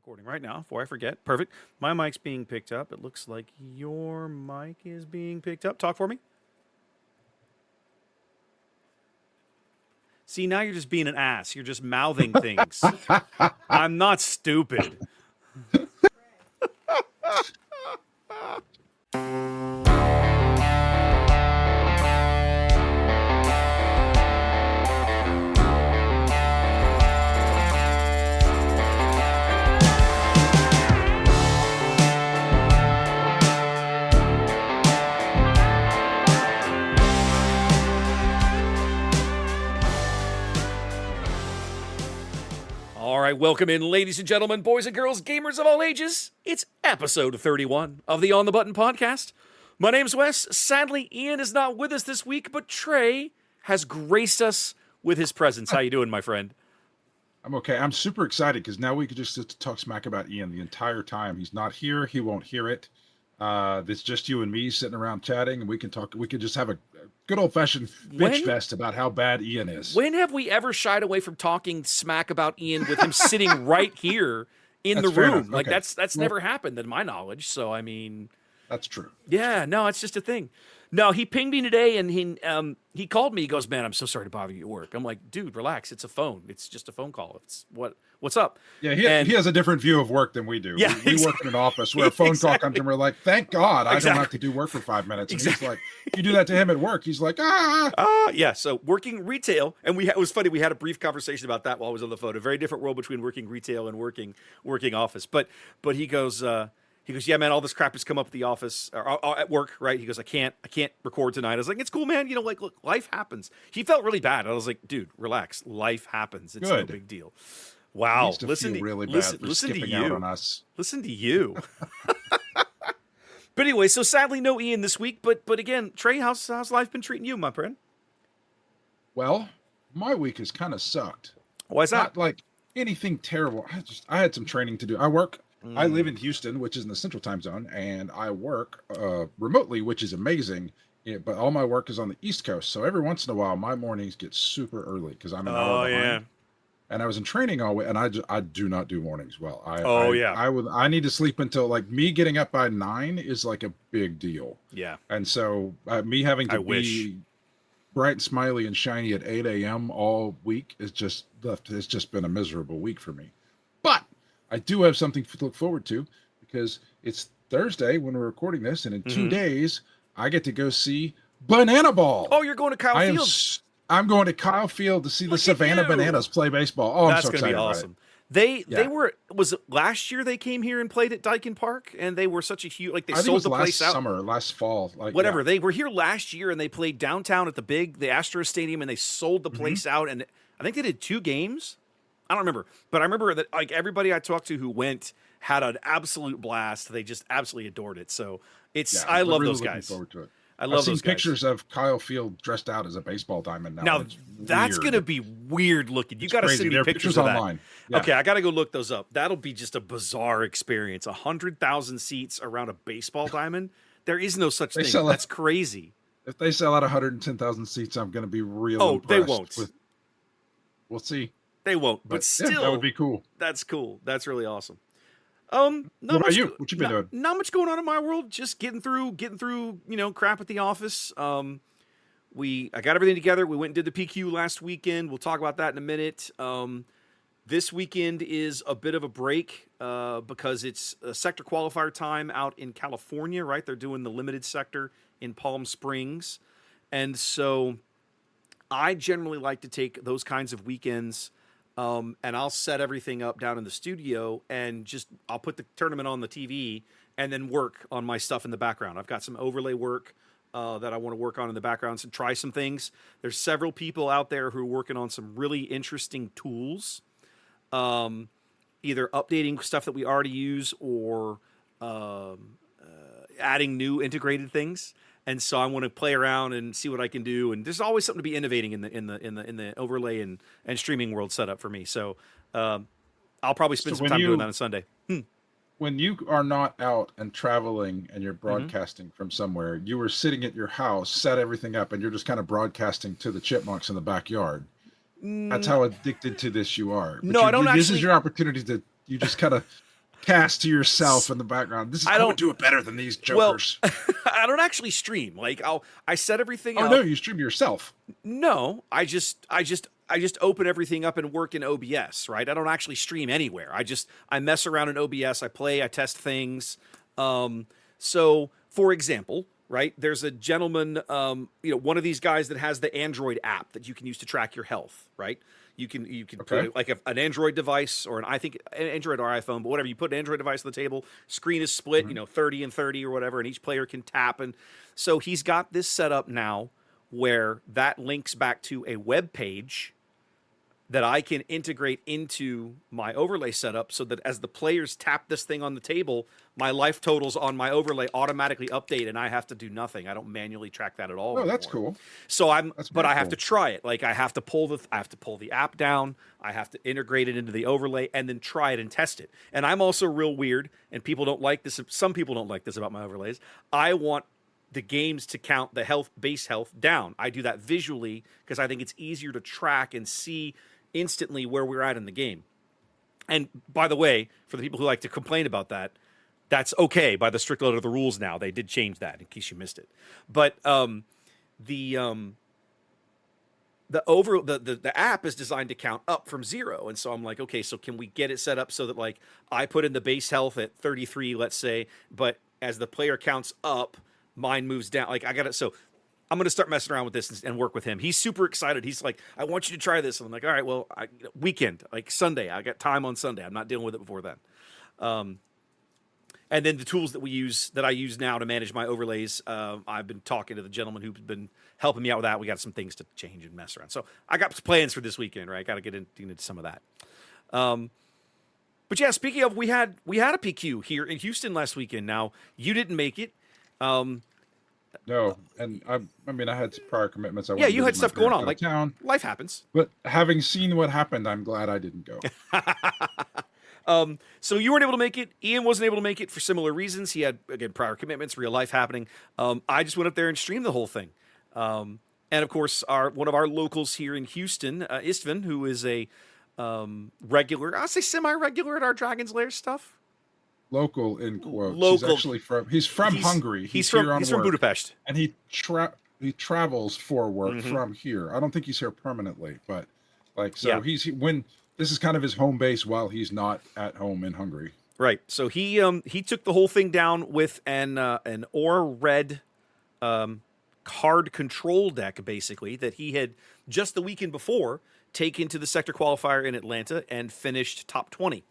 recording right now before I forget. Perfect. My mic's being picked up. It looks like your mic is being picked up. Talk for me. See, now you're just being an ass. You're just mouthing things. I'm not stupid. All right, welcome in, ladies and gentlemen, boys and girls, gamers of all ages. It's episode 31 of the On the Button podcast. My name's Wes. Sadly, Ian is not with us this week, but Trey has graced us with his presence. How you doing, my friend? I'm okay. I'm super excited because now we could just sit to talk smack about Ian the entire time. He's not here. He won't hear it. It's just you and me sitting around chatting, and we can talk. We could just have a good old-fashioned bitch fest about how bad Ian is. When have we ever shied away from talking smack about Ian with him sitting right here in the room? Like, okay. that's never happened in my knowledge. So, I mean... That's true. Yeah, no, it's just a thing. No, he pinged me today, and he called me. He goes, "Man, I'm so sorry to bother you at work." I'm like, "Dude, relax. It's a phone. It's just a phone call. It's what's up?" Yeah, he has a different view of work than we do. Yeah, we work in an office where a phone call comes and we're like, "Thank God, I don't have to do work for 5 minutes." And he's like, you do that to him at work, he's like, yeah. So working retail, and it was funny. We had a brief conversation about that while I was on the phone. A very different world between working retail and working office. But he goes. He goes, "Yeah, man, all this crap has come up at the office or at work, right?" He goes, I can't record tonight." I was like, "It's cool, man. You know, like, look, life happens." He felt really bad. I was like, "Dude, relax. Life happens. It's no big deal." Wow. Listen to you. On us. Listen to you. But anyway, so sadly, no Ian this week. But again, Trey, how's life been treating you, my friend? Well, my week has kind of sucked. Why is that? Not like anything terrible. I had some training to do. I live in Houston, which is in the Central Time Zone, and I work remotely, which is amazing. Yeah, but all my work is on the East Coast, so every once in a while, my mornings get super early because I'm an hour behind. Yeah. And I was in training all week, and I do not do mornings well. I need to sleep until, like, me getting up by 9 is like a big deal. Yeah. And so me having to be bright and smiley and shiny at 8 a.m. all week it's just been a miserable week for me. But I do have something to look forward to because it's Thursday when we're recording this, and in 2 days, I get to go see Banana Ball. Oh, you're going to Kyle Field? I'm going to Kyle Field to see the Savannah Bananas play baseball. Oh, I'm so excited. That's going to be awesome. They were, was it last year they came here and played at Dyken Park, and they were such a huge, like, they sold the place out. Last fall. Like, whatever. Yeah. They were here last year, and they played downtown at the Astros Stadium, and they sold the place out, and I think they did 2 games. I don't remember, but I remember that, like, everybody I talked to who went had an absolute blast. They just absolutely adored it. So I love those guys. Forward to it. I've seen pictures of Kyle Field dressed out as a baseball diamond now. Now that's going to be weird looking. You got to send me pictures of online. That. Yeah. Okay, I got to go look those up. That'll be just a bizarre experience. 100,000 seats around a baseball diamond. There is no such thing. That's crazy. If they sell out 110,000 seats, I'm going to be real impressed. They won't. We'll see. They won't. But still, that would be cool. That's cool. That's really awesome. What about you? What you been doing? Not much going on in my world. Just getting through, crap at the office. I got everything together. We went and did the PQ last weekend. We'll talk about that in a minute. This weekend is a bit of a break because it's a sector qualifier time out in California, right? They're doing the limited sector in Palm Springs. And so I generally like to take those kinds of weekends. And I'll set everything up down in the studio and I'll put the tournament on the TV and then work on my stuff in the background. I've got some overlay work that I want to work on in the background and try some things. There's several people out there who are working on some really interesting tools, either updating stuff that we already use or adding new integrated things. And so I want to play around and see what I can do. And there's always something to be innovating in the overlay and streaming world setup for me. So I'll probably spend some time doing that on Sunday. When you are not out and traveling and you're broadcasting from somewhere, you were sitting at your house, set everything up, and you're just kind of broadcasting to the chipmunks in the backyard. That's how addicted to this you are. But I don't actually. This is your opportunity to. You just kind of cast to yourself in the background. I don't do it better than these jokers. Well, I don't actually stream. Like I set everything up. Oh no, you stream yourself. No, I just open everything up and work in OBS, right? I don't actually stream anywhere. I mess around in OBS, I play, I test things. So for example, right, there's a gentleman, one of these guys that has the Android app that you can use to track your health, right? You can put like an Android device or an Android or iPhone, but whatever. You put an Android device on the table, screen is split, 30 and 30 or whatever, and each player can tap. And so he's got this set up now where that links back to a web page that I can integrate into my overlay setup so that as the players tap this thing on the table, my life totals on my overlay automatically update and I have to do nothing. I don't manually track that at all. Oh, that's cool. So I have to try it. Like I have to pull the app down, I have to integrate it into the overlay and then try it and test it. And I'm also real weird and people don't like this. Some people don't like this about my overlays. I want the games to count the base health down. I do that visually because I think it's easier to track and see instantly where we're at in the game. And by the way, for the people who like to complain about that, that's okay by the strict letter of the rules now. They did change that in case you missed it. But the app is designed to count up from 0. And so I'm like, okay, so can we get it set up so that like I put in the base health at 33, let's say, but as the player counts up, mine moves down. Like I got it. So I'm going to start messing around with this and work with him. He's super excited. He's like, I want you to try this. And I'm like, all right, well, weekend, like Sunday. I got time on Sunday. I'm not dealing with it before then. And then the tools that I use now to manage my overlays, I've been talking to the gentleman who's been helping me out with that. We got some things to change and mess around. So I got plans for this weekend, right? Got to get into some of that. But yeah, speaking of, we had a PQ here in Houston last weekend. Now, you didn't make it. No, and I had some prior commitments. You had stuff going on. Like town. Life happens. But having seen what happened, I'm glad I didn't go. So you weren't able to make it. Ian wasn't able to make it for similar reasons. He had, again, prior commitments, real life happening. I just went up there and streamed the whole thing. And of course, one of our locals here in Houston, Istvan, who is a regular, I'll say semi-regular at our Dragon's Lair stuff. Local in quotes. Local. He's from Hungary. He's from Budapest, and he travels for work from here. I don't think he's here permanently, but when this is kind of his home base while he's not at home in Hungary. Right. So he took the whole thing down with an Aura Red card control deck, basically, that he had just the weekend before taken to the Sector Qualifier in Atlanta and finished top 20.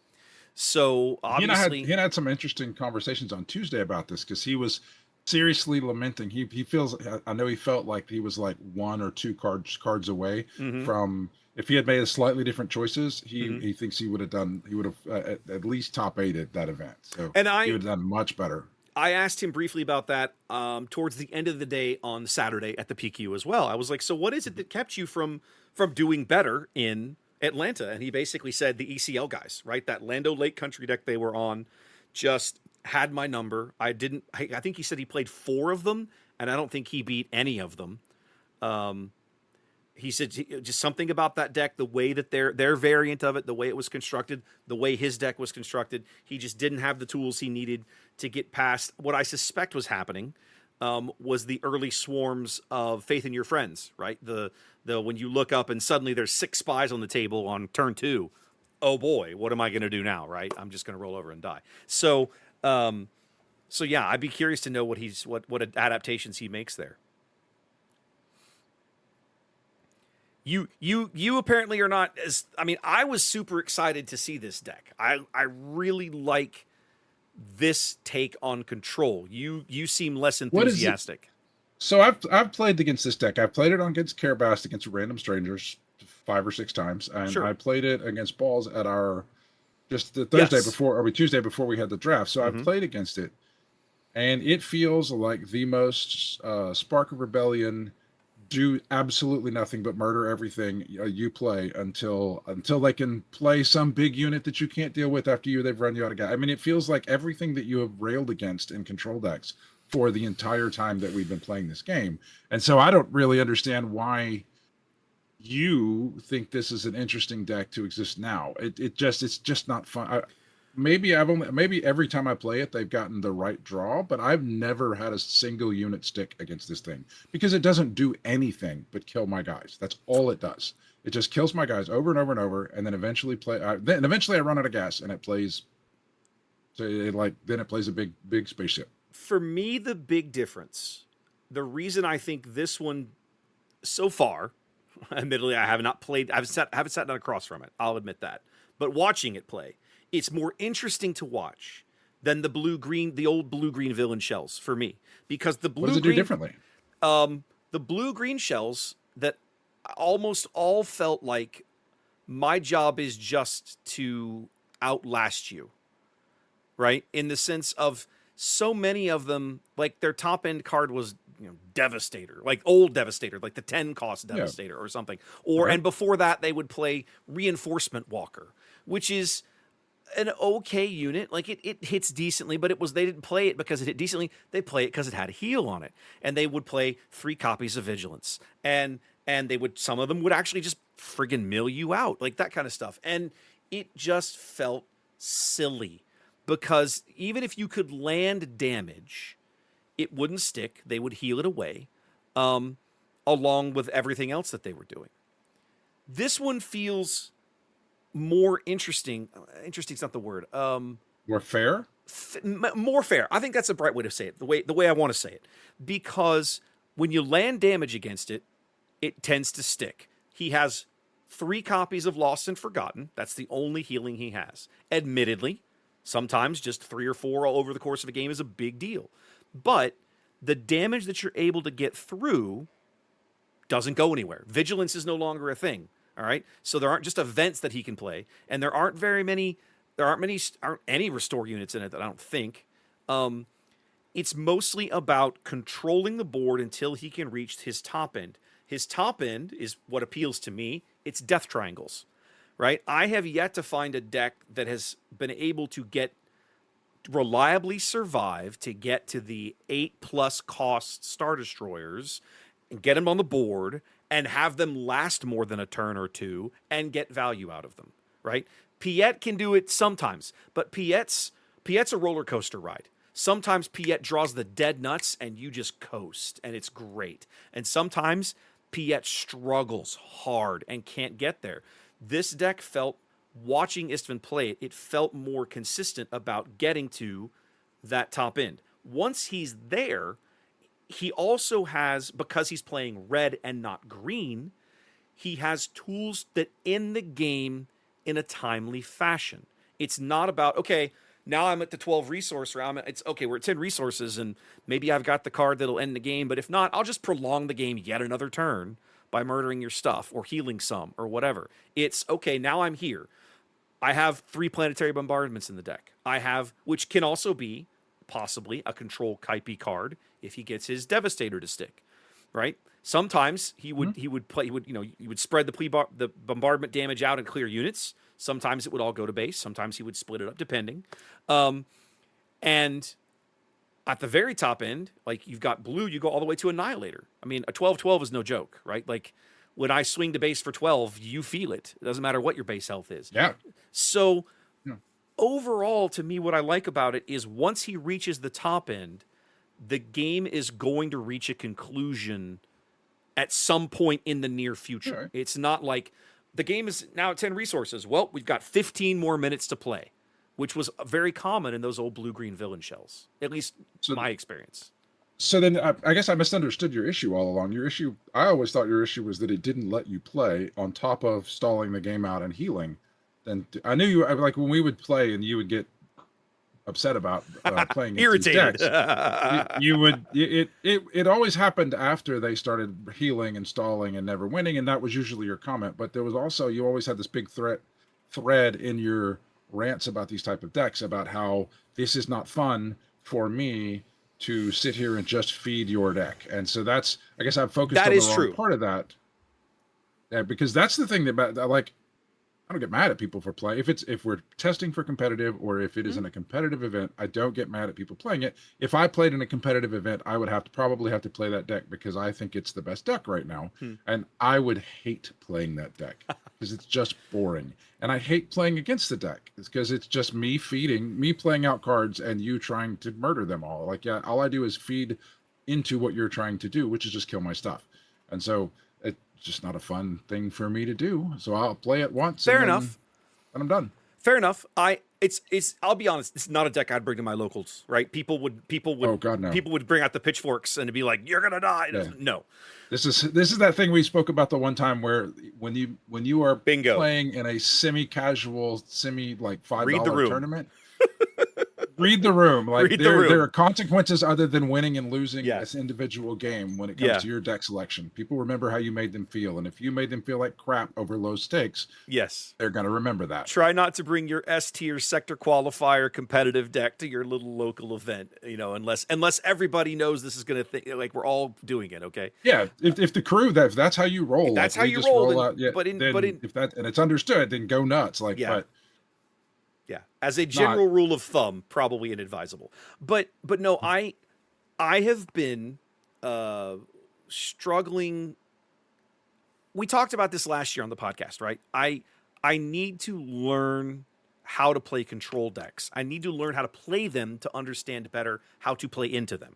So obviously, he had some interesting conversations on Tuesday about this because he was seriously lamenting. He feels, I know he felt like he was like 1 or 2 cards away from, if he had made a slightly different choices, he thinks he would have at least top 8 at that event. So he would have done much better. I asked him briefly about that towards the end of the day on Saturday at the PQ as well. I was like, so what is it that kept you from doing better in Atlanta? And he basically said the ECL guys, right? That Lando Lake Country deck they were on just had my number. I think he said he played 4 of them, and I don't think he beat any of them. He said just something about that deck, the way that their variant of it, the way it was constructed, the way his deck was constructed, he just didn't have the tools he needed to get past what I suspect was happening. Was the early swarms of Faith in Your Friends, right? The when you look up and suddenly there's 6 spies on the table on turn 2. Oh boy, what am I going to do now, right? I'm just going to roll over and die. So yeah, I'd be curious to know what adaptations he makes there. You apparently are not as. I mean, I was super excited to see this deck. I really like this take on control. You seem less enthusiastic. So I've played against this deck. I've played it against Carabast against random strangers 5 or 6 times, and sure. I played it against Balls at our just the Tuesday before we had the draft. So I've played against it, and it feels like the most Spark of Rebellion. Do absolutely nothing but murder everything you play until they can play some big unit that you can't deal with after they've run you out of gas. I mean, it feels like everything that you have railed against in control decks for the entire time that we've been playing this game. And so I don't really understand why you think this is an interesting deck to exist now. It's just not fun. maybe every time I play it, they've gotten the right draw, but I've never had a single unit stick against this thing because it doesn't do anything but kill my guys. That's all it does. It just kills my guys over and over and over, and then eventually I run out of gas, and it plays. So then it plays a big spaceship. For me, the big difference, the reason I think this one so far, admittedly, I have not played. I haven't sat down across from it. I'll admit that. But watching it play, it's more interesting to watch than the old blue-green villain shells for me, because the blue. What does it do differently? The blue-green shells that almost all felt like my job is just to outlast you, right? In the sense of so many of them, like their top end card was, Devastator, like old Devastator, like the 10 cost Devastator or something. And before that, they would play Reinforcement Walker, which is an okay unit. Like it hits decently, but they didn't play it because it hit decently. They play it because it had a heal on it. And they would play 3 copies of Vigilance. And some of them would actually just friggin' mill you out, like that kind of stuff. And it just felt silly. Because even if you could land damage, it wouldn't stick. They would heal it away, along with everything else that they were doing. This one feels more interesting. Interesting's not the word. More fair? More fair. I think that's a bright way to say it, the way I want to say it. Because when you land damage against it, it tends to stick. He has 3 copies of Lost and Forgotten. That's the only healing he has. Admittedly, sometimes just 3 or 4 all over the course of a game is a big deal. But the damage that you're able to get through doesn't go anywhere. Vigilance is no longer a thing. All right. So there aren't just events that he can play, and there aren't any restore units in it that I don't think. It's mostly about controlling the board until he can reach his top end. His top end is what appeals to me. It's death triangles. Right? I have yet to find a deck that has been able to reliably survive to get to the 8+ cost Star Destroyers and get them on the board and have them last more than a turn or two and get value out of them. Right? Piet can do it sometimes, but Piet's a roller coaster ride. Sometimes Piet draws the dead nuts and you just coast, and it's great. And sometimes Piet struggles hard and can't get there. This deck felt, watching Istvan play it, it felt more consistent about getting to that top end. Once he's there, he also has, because he's playing red and not green, he has tools that end the game in a timely fashion. It's not about, okay, now I'm at the 12 resource round. It's okay, we're at 10 resources, and maybe I've got the card that'll end the game, but if not, I'll just prolong the game yet another turn by murdering your stuff or healing some or whatever. It's, okay, now I'm here. I have 3 planetary bombardments in the deck. Which can also be possibly a control Kaipi card if he gets his Devastator to stick, right? Sometimes you would spread the bombardment damage out and clear units. Sometimes it would all go to base. Sometimes he would split it up, depending. And at the very top end, like you've got blue, you go all the way to Annihilator. I mean, a 12/12 is no joke, right? Like when I swing to base for 12, you feel it. It doesn't matter what your base health is. Yeah. So overall, to me, what I like about it is once he reaches the top end, the game is going to reach a conclusion at some point in the near future. Right. It's not like the game is now at 10 resources. Well, we've got 15 more minutes to play, which was very common in those old blue-green villain shells, at least my experience. So then I guess I misunderstood your issue all along. I always thought your issue was that it didn't let you play on top of stalling the game out and healing. Then I knew you, like when we would play and you would get upset about playing irritated decks, you would it always happened after they started healing and stalling and never winning, and that was usually your comment. But there was also, you always had this big thread in your rants about these type of decks about how this is not fun for me to sit here and just feed your deck. And so that's, I guess I've focused on the wrong part of that. Yeah, because that's the thing that, like, I don't get mad at people for playing. If we're testing for competitive, or if it is in a competitive event, I don't get mad at people playing it. If I played in a competitive event, I would probably have to play that deck because I think it's the best deck right now. And I would hate playing that deck because it's just boring. And I hate playing against the deck because it's just me playing out cards and you trying to murder them all. Like, yeah, all I do is feed into what you're trying to do, which is just kill my stuff. And so it's just not a fun thing for me to do. So I'll play it once. Fair enough. And I'm done. Fair enough. I'll be honest, it's not a deck I'd bring to my locals, right? People would Oh God, no. People would bring out the pitchforks and be like, "You're gonna die." Yeah. No. This is that thing we spoke about the one time where when you are Bingo. playing in a semi-casual, like $5 tournament, read the room. Like there are consequences other than winning and losing this individual game when it comes to your deck selection. People remember how you made them feel, and if you made them feel like crap over low stakes, they're going to remember that. Try not to bring your S tier Sector Qualifier competitive deck to your little local event, unless everybody knows this is going to think like we're all doing it. Okay. Yeah. If the crew if that's how you roll, that's how you roll. If it's understood, then go nuts. Yeah, as a general rule of thumb, probably inadvisable. But no, I have been struggling. We talked about this last year on the podcast, right? I need to learn how to play control decks. I need to learn how to play them to understand better how to play into them.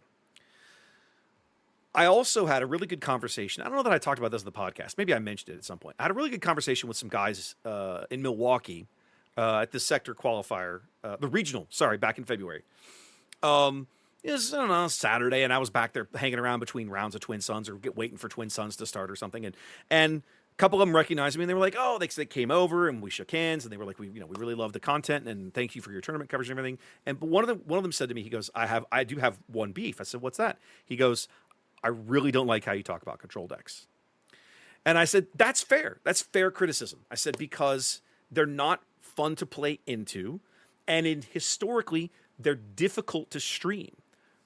I also had a really good conversation. I don't know that I talked about this in the podcast. Maybe I mentioned it at some point. I had a really good conversation with some guys in Milwaukee at the Sector Qualifier, the regional, back in February. It was, I don't know, Saturday, and I was back there hanging around between rounds of Twin Suns or waiting for Twin Suns to start or something. And a couple of them recognized me, and they were like, oh, they came over, and we shook hands, and they were like, we really love the content, and thank you for your tournament coverage and everything. But one of them said to me, he goes, I do have one beef. I said, what's that? He goes, I really don't like how you talk about control decks. And I said, that's fair. That's fair criticism. I said, because they're not fun to play into, and historically they're difficult to stream,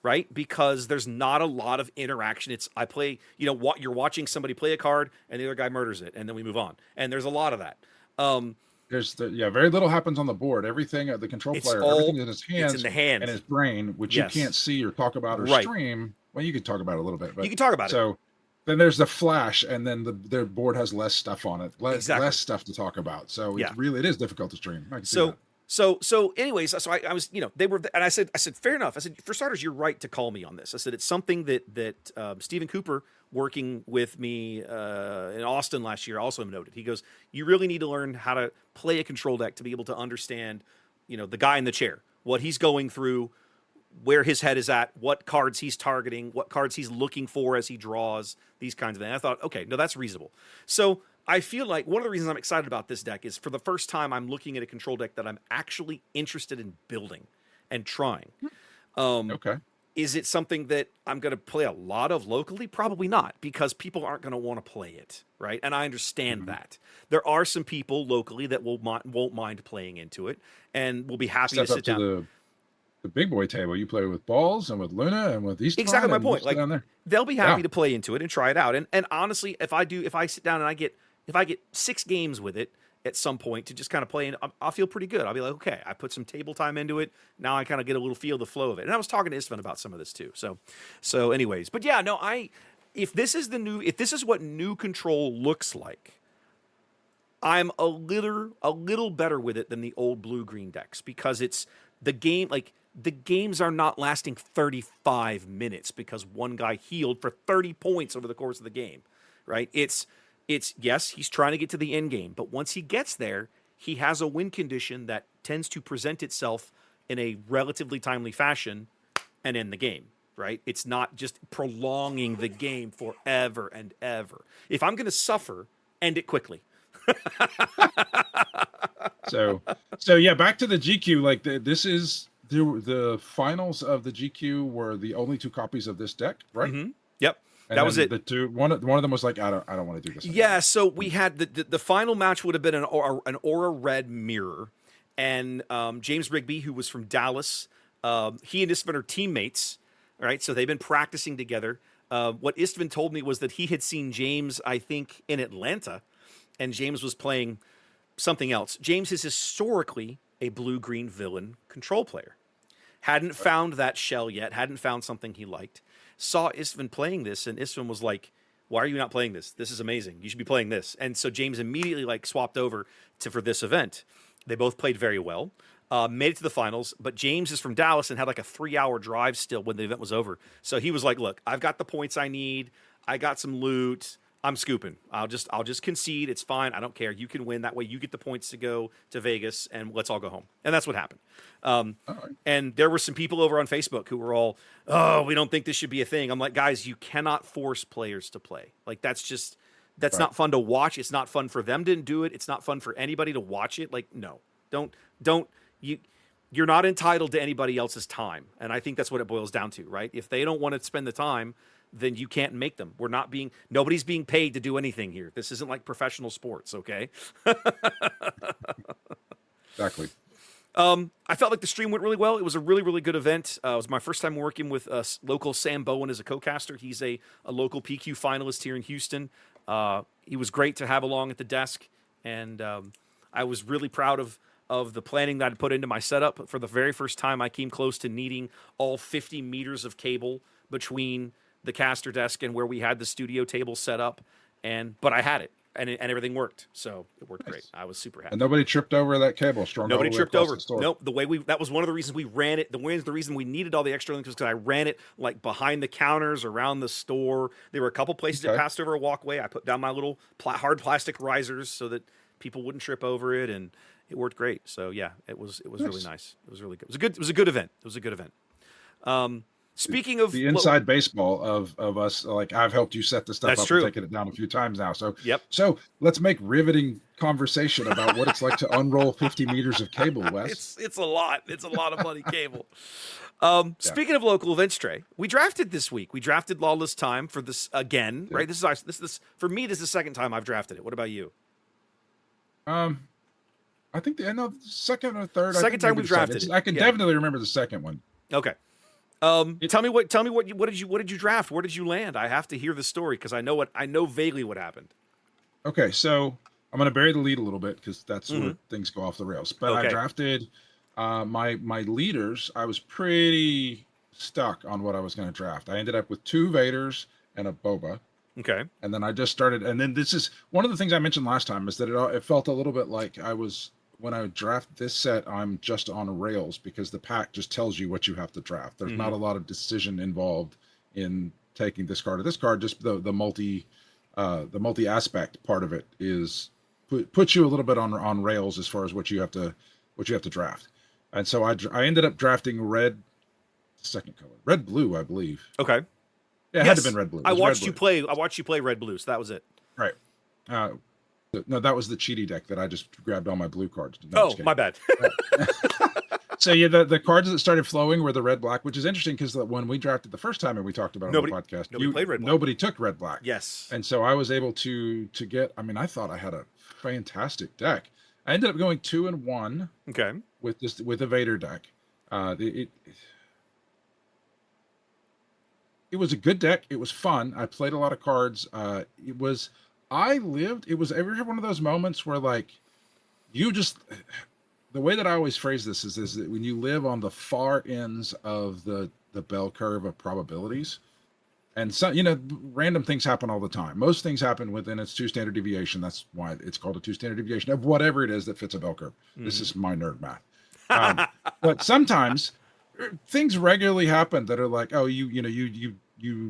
right? Because there's not a lot of interaction. I play, what you're watching somebody play a card and the other guy murders it, and then we move on. And there's a lot of that. There's very little happens on the board. Everything the control player, everything in his hands, it's in the hand and his brain, which you can't see or talk about or stream. Well, you can talk about it a little bit, but you can talk about it. So then there's the flash, and then their board has less stuff on it, less stuff to talk about. So it is difficult to stream. So anyways, I was, they were, and I said, fair enough. I said, for starters, you're right to call me on this. I said, it's something that Stephen Cooper, working with me in Austin last year, also noted. He goes, you really need to learn how to play a control deck to be able to understand, the guy in the chair, what he's going through, where his head is at, what cards he's targeting, what cards he's looking for as he draws, these kinds of things. I thought, okay, no, that's reasonable. So I feel like one of the reasons I'm excited about this deck is for the first time I'm looking at a control deck that I'm actually interested in building and trying. Okay. Is it something that I'm going to play a lot of locally? Probably not, because people aren't going to want to play it, right? And I understand that. There are some people locally that won't mind playing into it and will be happy to sit down. The big boy table, you play with Balls and with Luna and with East. Exactly my point. Like, they'll be happy to play into it and try it out. And honestly, if I sit down and I get 6 games with it at some point to just kind of play, and I'll feel pretty good. I'll be like, okay, I put some table time into it. Now I kind of get a little feel of the flow of it. And I was talking to Istvan about some of this too. So anyways, but yeah, no, if this is what new control looks like, I'm a little better with it than the old blue-green decks, because it's the game, like, the games are not lasting 35 minutes because one guy healed for 30 points over the course of the game, right? It's yes, he's trying to get to the end game, but once he gets there, he has a win condition that tends to present itself in a relatively timely fashion and end the game, right? It's not just prolonging the game forever and ever. If I'm going to suffer, end it quickly. So yeah, back to the GQ. Like this is the finals of the GQ were the only 2 copies of this deck, right? Mm-hmm. Yep, and that was it. The two, one of them was like, I don't want to do this anymore. Yeah, so we had the final match would have been an Aura Red Mirror, and James Rigby, who was from Dallas, he and Istvan are teammates. All right, so they've been practicing together. What Istvan told me was that he had seen James, I think, in Atlanta, and James was playing something else. James is historically a blue-green villain control player. Hadn't found that shell yet, hadn't found something he liked. Saw Istvan playing this, and Istvan was like, why are you not playing this? This is amazing. You should be playing this. And so James immediately like swapped over for this event. They both played very well, made it to the finals, but James is from Dallas and had like a 3-hour drive still when the event was over. So he was like, look, I've got the points I need. I got some loot. I'm scooping. I'll just concede. It's fine. I don't care. You can win. That way you get the points to go to Vegas, and let's all go home. And that's what happened. And there were some people over on Facebook who were all, oh, we don't think this should be a thing. I'm like, guys, you cannot force players to play. Like, that's not fun to watch. It's not fun for them to do it. It's not fun for anybody to watch it. Like, no, you're not entitled to anybody else's time. And I think that's what it boils down to, right? If they don't want to spend the time, then you can't make them. Nobody's being paid to do anything here. This isn't like professional sports, okay? Exactly. I felt like the stream went really well. It was a really, really good event. It was my first time working with local Sam Bowen as a co-caster. He's a local PQ finalist here in Houston. He was great to have along at the desk, and I was really proud of the planning that I put into my setup. For the very first time, I came close to needing all 50 meters of cable between the caster desk and where we had the studio table set up, but I had it, and everything worked, so it worked great. I was super happy. And nobody tripped over that cable. Nobody tripped over. Nope. That was one of the reasons we ran it. The reason we needed all the extra links was because I ran it like behind the counters around the store. There were a couple places it passed over a walkway. I put down my little hard plastic risers so that people wouldn't trip over it, and it worked great. So yeah, it was really nice. It was really good. It was a good event. Speaking of the inside baseball of us, like I've helped you set the stuff up and taken it down a few times now. So So let's make riveting conversation about what it's like to unroll 50 meters of cable, Wes. It's a lot. It's a lot of bloody cable. Speaking of local events, Trey, we drafted this week. We drafted Lawless Time for this again, right? This is for me. This is the second time I've drafted it. What about you? I think the second or third. Second time we've drafted it. I can definitely remember the second one. Okay. Tell me what did you draft? Where did you land? I have to hear the story because I know vaguely what happened. Okay, so I'm going to bury the lead a little bit because that's where things go off the rails. But I drafted my leaders. I was pretty stuck on what I was going to draft. I ended up with 2 Vaders and a Boba. Okay. And then I just started, and then this is one of the things I mentioned last time is that it felt a little bit like when I draft this set, I'm just on rails because the pack just tells you what you have to draft. There's not a lot of decision involved in taking this card or this card. Just the multi aspect part of it is puts you a little bit on rails as far as what you have to draft. And so I ended up drafting red blue, I believe. Okay. Yeah, it had to have been red blue. I watched you play red blue, so that was it. Right. No, that was the cheaty deck that I just grabbed all my blue cards. No, my bad. So yeah, the cards that started flowing were the red black, which is interesting because when we drafted the first time and we talked about it on the podcast, nobody took red black. Yes, and so I was able to get. I mean, I thought I had a fantastic deck. I ended up going 2-1. Okay, with a Vader deck. It was a good deck. It was fun. I played a lot of cards. It was every one of those moments where like you just, the way that I always phrase this is that when you live on the far ends of the bell curve of probabilities, and so, random things happen all the time. Most things happen within its 2 standard deviation. That's why it's called a 2 standard deviation of whatever it is that fits a bell curve. This is my nerd math. But sometimes things regularly happen that are like, oh, you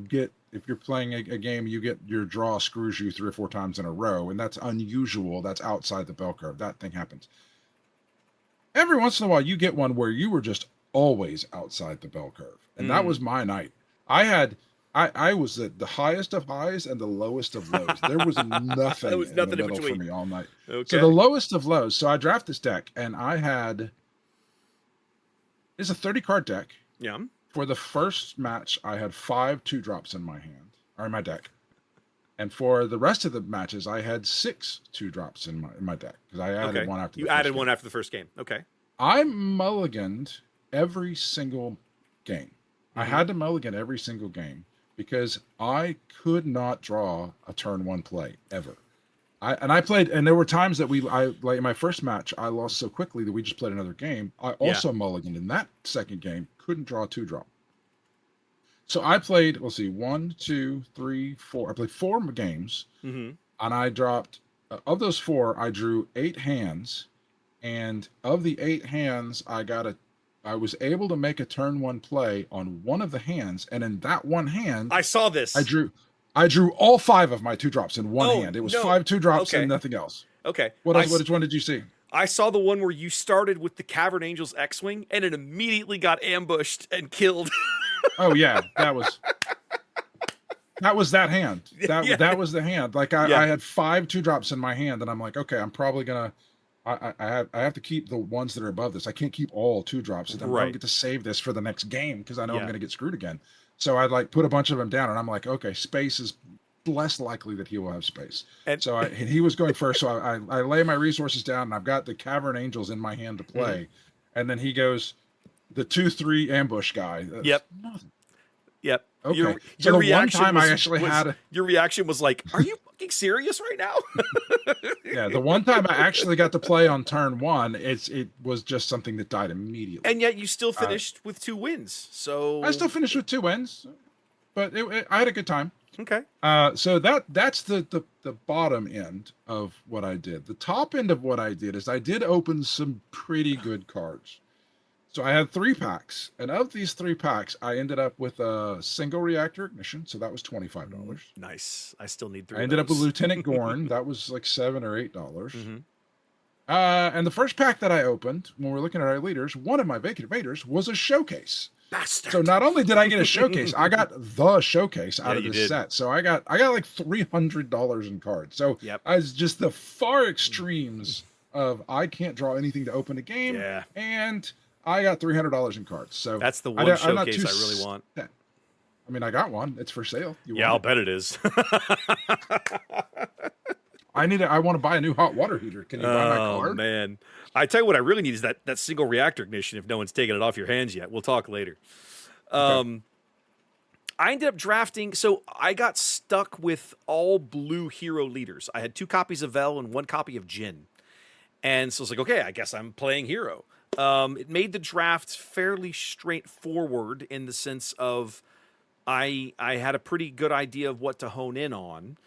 get, if you're playing a game, you get your draw screws you 3 or 4 times in a row, and that's unusual. That's outside the bell curve. That thing happens. Every once in a while, you get one where you were just always outside the bell curve, and that was my night. I was at the highest of highs and the lowest of lows. There was nothing, in the middle for me all night. Okay. So the lowest of lows. So I draft this deck, and it's a 30-card deck. Yeah. For the first match, I had 5 2-drops in my hand, or in my deck. And for the rest of the matches, I had 6 2-drops in my deck because I added one after. You added one after the first game. Okay. I mulliganed every single game. I had to mulligan every single game because I could not draw a turn 1 play ever. I played, and there were times that like in my first match, I lost so quickly that we just played another game. I also mulliganed in that second game, couldn't draw a 2-drop. So I played, let's see, 1, 2, 3, 4. I played 4 games, and I dropped, of those 4, I drew 8 hands, and of the 8 hands, I was able to make a turn 1 play on one of the hands, and in that one hand, I saw this. I drew all 5 of my 2-drops in one hand. It was 5 2-drops and nothing else. Okay. Which one did you see? I saw the one where you started with the Cavern Angel's X-Wing, and it immediately got ambushed and killed. Oh, yeah. That was that hand. That was the hand. Like, I had 5 2-drops in my hand, and I'm like, okay, I'm probably going to... I have to keep the ones that are above this. I can't keep all 2-drops. I don't get to save this for the next game because I know I'm going to get screwed again. So I'd like put a bunch of them down, and I'm like, okay, space is less likely that he will have space. And he was going first, so I lay my resources down, and I've got the Cavern Angels in my hand to play. And then he goes, the 2-3 ambush guy. Yep. Okay. Your so the reaction one time was, I actually had your reaction was like, "Are you fucking serious right now?" Yeah, the one time I actually got to play on turn 1, it was just something that died immediately. And yet you still finished with 2 wins. So I still finished with 2 wins, but I had a good time. Okay. So that's the bottom end of what I did. The top end of what I did is I did open some pretty good cards. So I had 3 packs, and of these 3 packs, I ended up with a single reactor ignition, so that was $25. Nice. I still need 3. I ended up with Lieutenant Gorn, that was like $7 or $8. And the first pack that I opened, when we're looking at our leaders, one of my vacant invaders was a showcase. Bastard. So not only did I get a showcase, I got the showcase out of this set. So I got like $300 in cards. So I was just the far extremes of I can't draw anything to open a game, and I got $300 in cards. So that's the one showcase I really want. I mean, I got one. It's for sale. I'll bet it is. I want to buy a new hot water heater. Can you buy my card? Oh, man. I tell you what I really need is that single reactor ignition if no one's taken it off your hands yet. We'll talk later. Okay. I ended up drafting... So I got stuck with all blue hero leaders. I had 2 copies of Vel and 1 copy of Jin. And so I was like, okay, I guess I'm playing hero. It made the draft fairly straightforward in the sense of I had a pretty good idea of what to hone in on.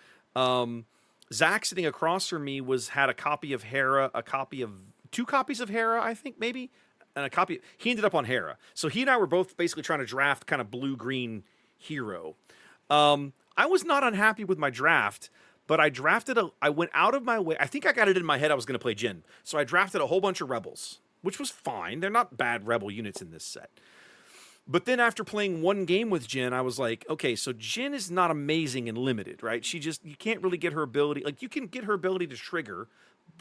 Zach sitting across from me had a copy of Hera, 2 copies of Hera, I think maybe, and a copy. He ended up on Hera, so he and I were both basically trying to draft kind of blue-green hero. I was not unhappy with my draft. But I went out of my way. I think I got it in my head I was going to play Jin. So I drafted a whole bunch of rebels, which was fine. They're not bad rebel units in this set. But then after playing 1 game with Jin, I was like, okay, so Jin is not amazing and limited, right? You can't really get her ability. Like, you can get her ability to trigger,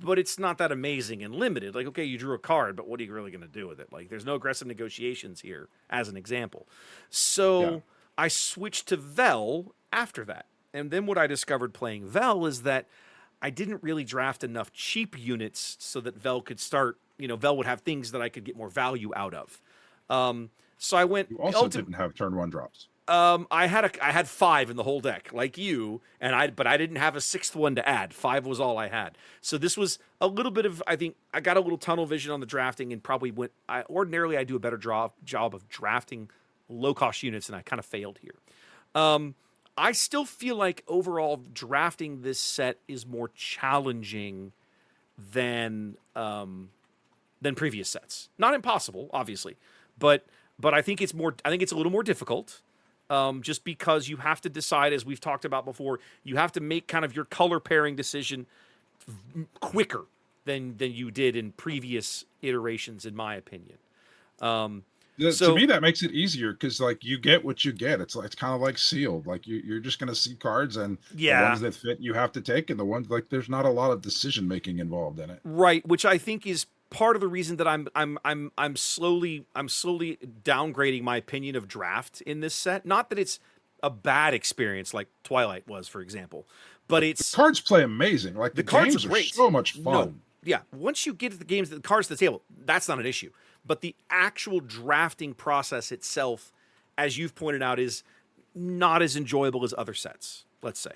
but it's not that amazing and limited. Like, okay, you drew a card, but what are you really going to do with it? Like, there's no aggressive negotiations here, as an example. So I switched to Vel after that. And then what I discovered playing Vel is that I didn't really draft enough cheap units so that Vel could start, Vel would have things that I could get more value out of. So I went... You also didn't have turn 1 drops. I had 5 in the whole deck, like you, but I didn't have a 6th one to add. 5 was all I had. So this was a little bit of, I think, I got a little tunnel vision on the drafting and probably ordinarily I do a better job of drafting low-cost units, and I kind of failed here. I still feel like overall drafting this set is more challenging than previous sets. Not impossible, obviously, but I think it's a little more difficult. Just because you have to decide, as we've talked about before, you have to make kind of your color pairing decision quicker than you did in previous iterations, in my opinion. To me, that makes it easier because, like, you get what you get. It's kind of like sealed. Like you're just going to see cards, and the ones that fit you have to take, and the ones there's not a lot of decision making involved in it. Right, which I think is part of the reason that I'm slowly downgrading my opinion of draft in this set. Not that it's a bad experience like Twilight was, for example, but the cards play amazing. Like the cards games are great. So much fun. No, once you get the cards to the table, that's not an issue. But the actual drafting process itself, as you've pointed out, is not as enjoyable as other sets, let's say.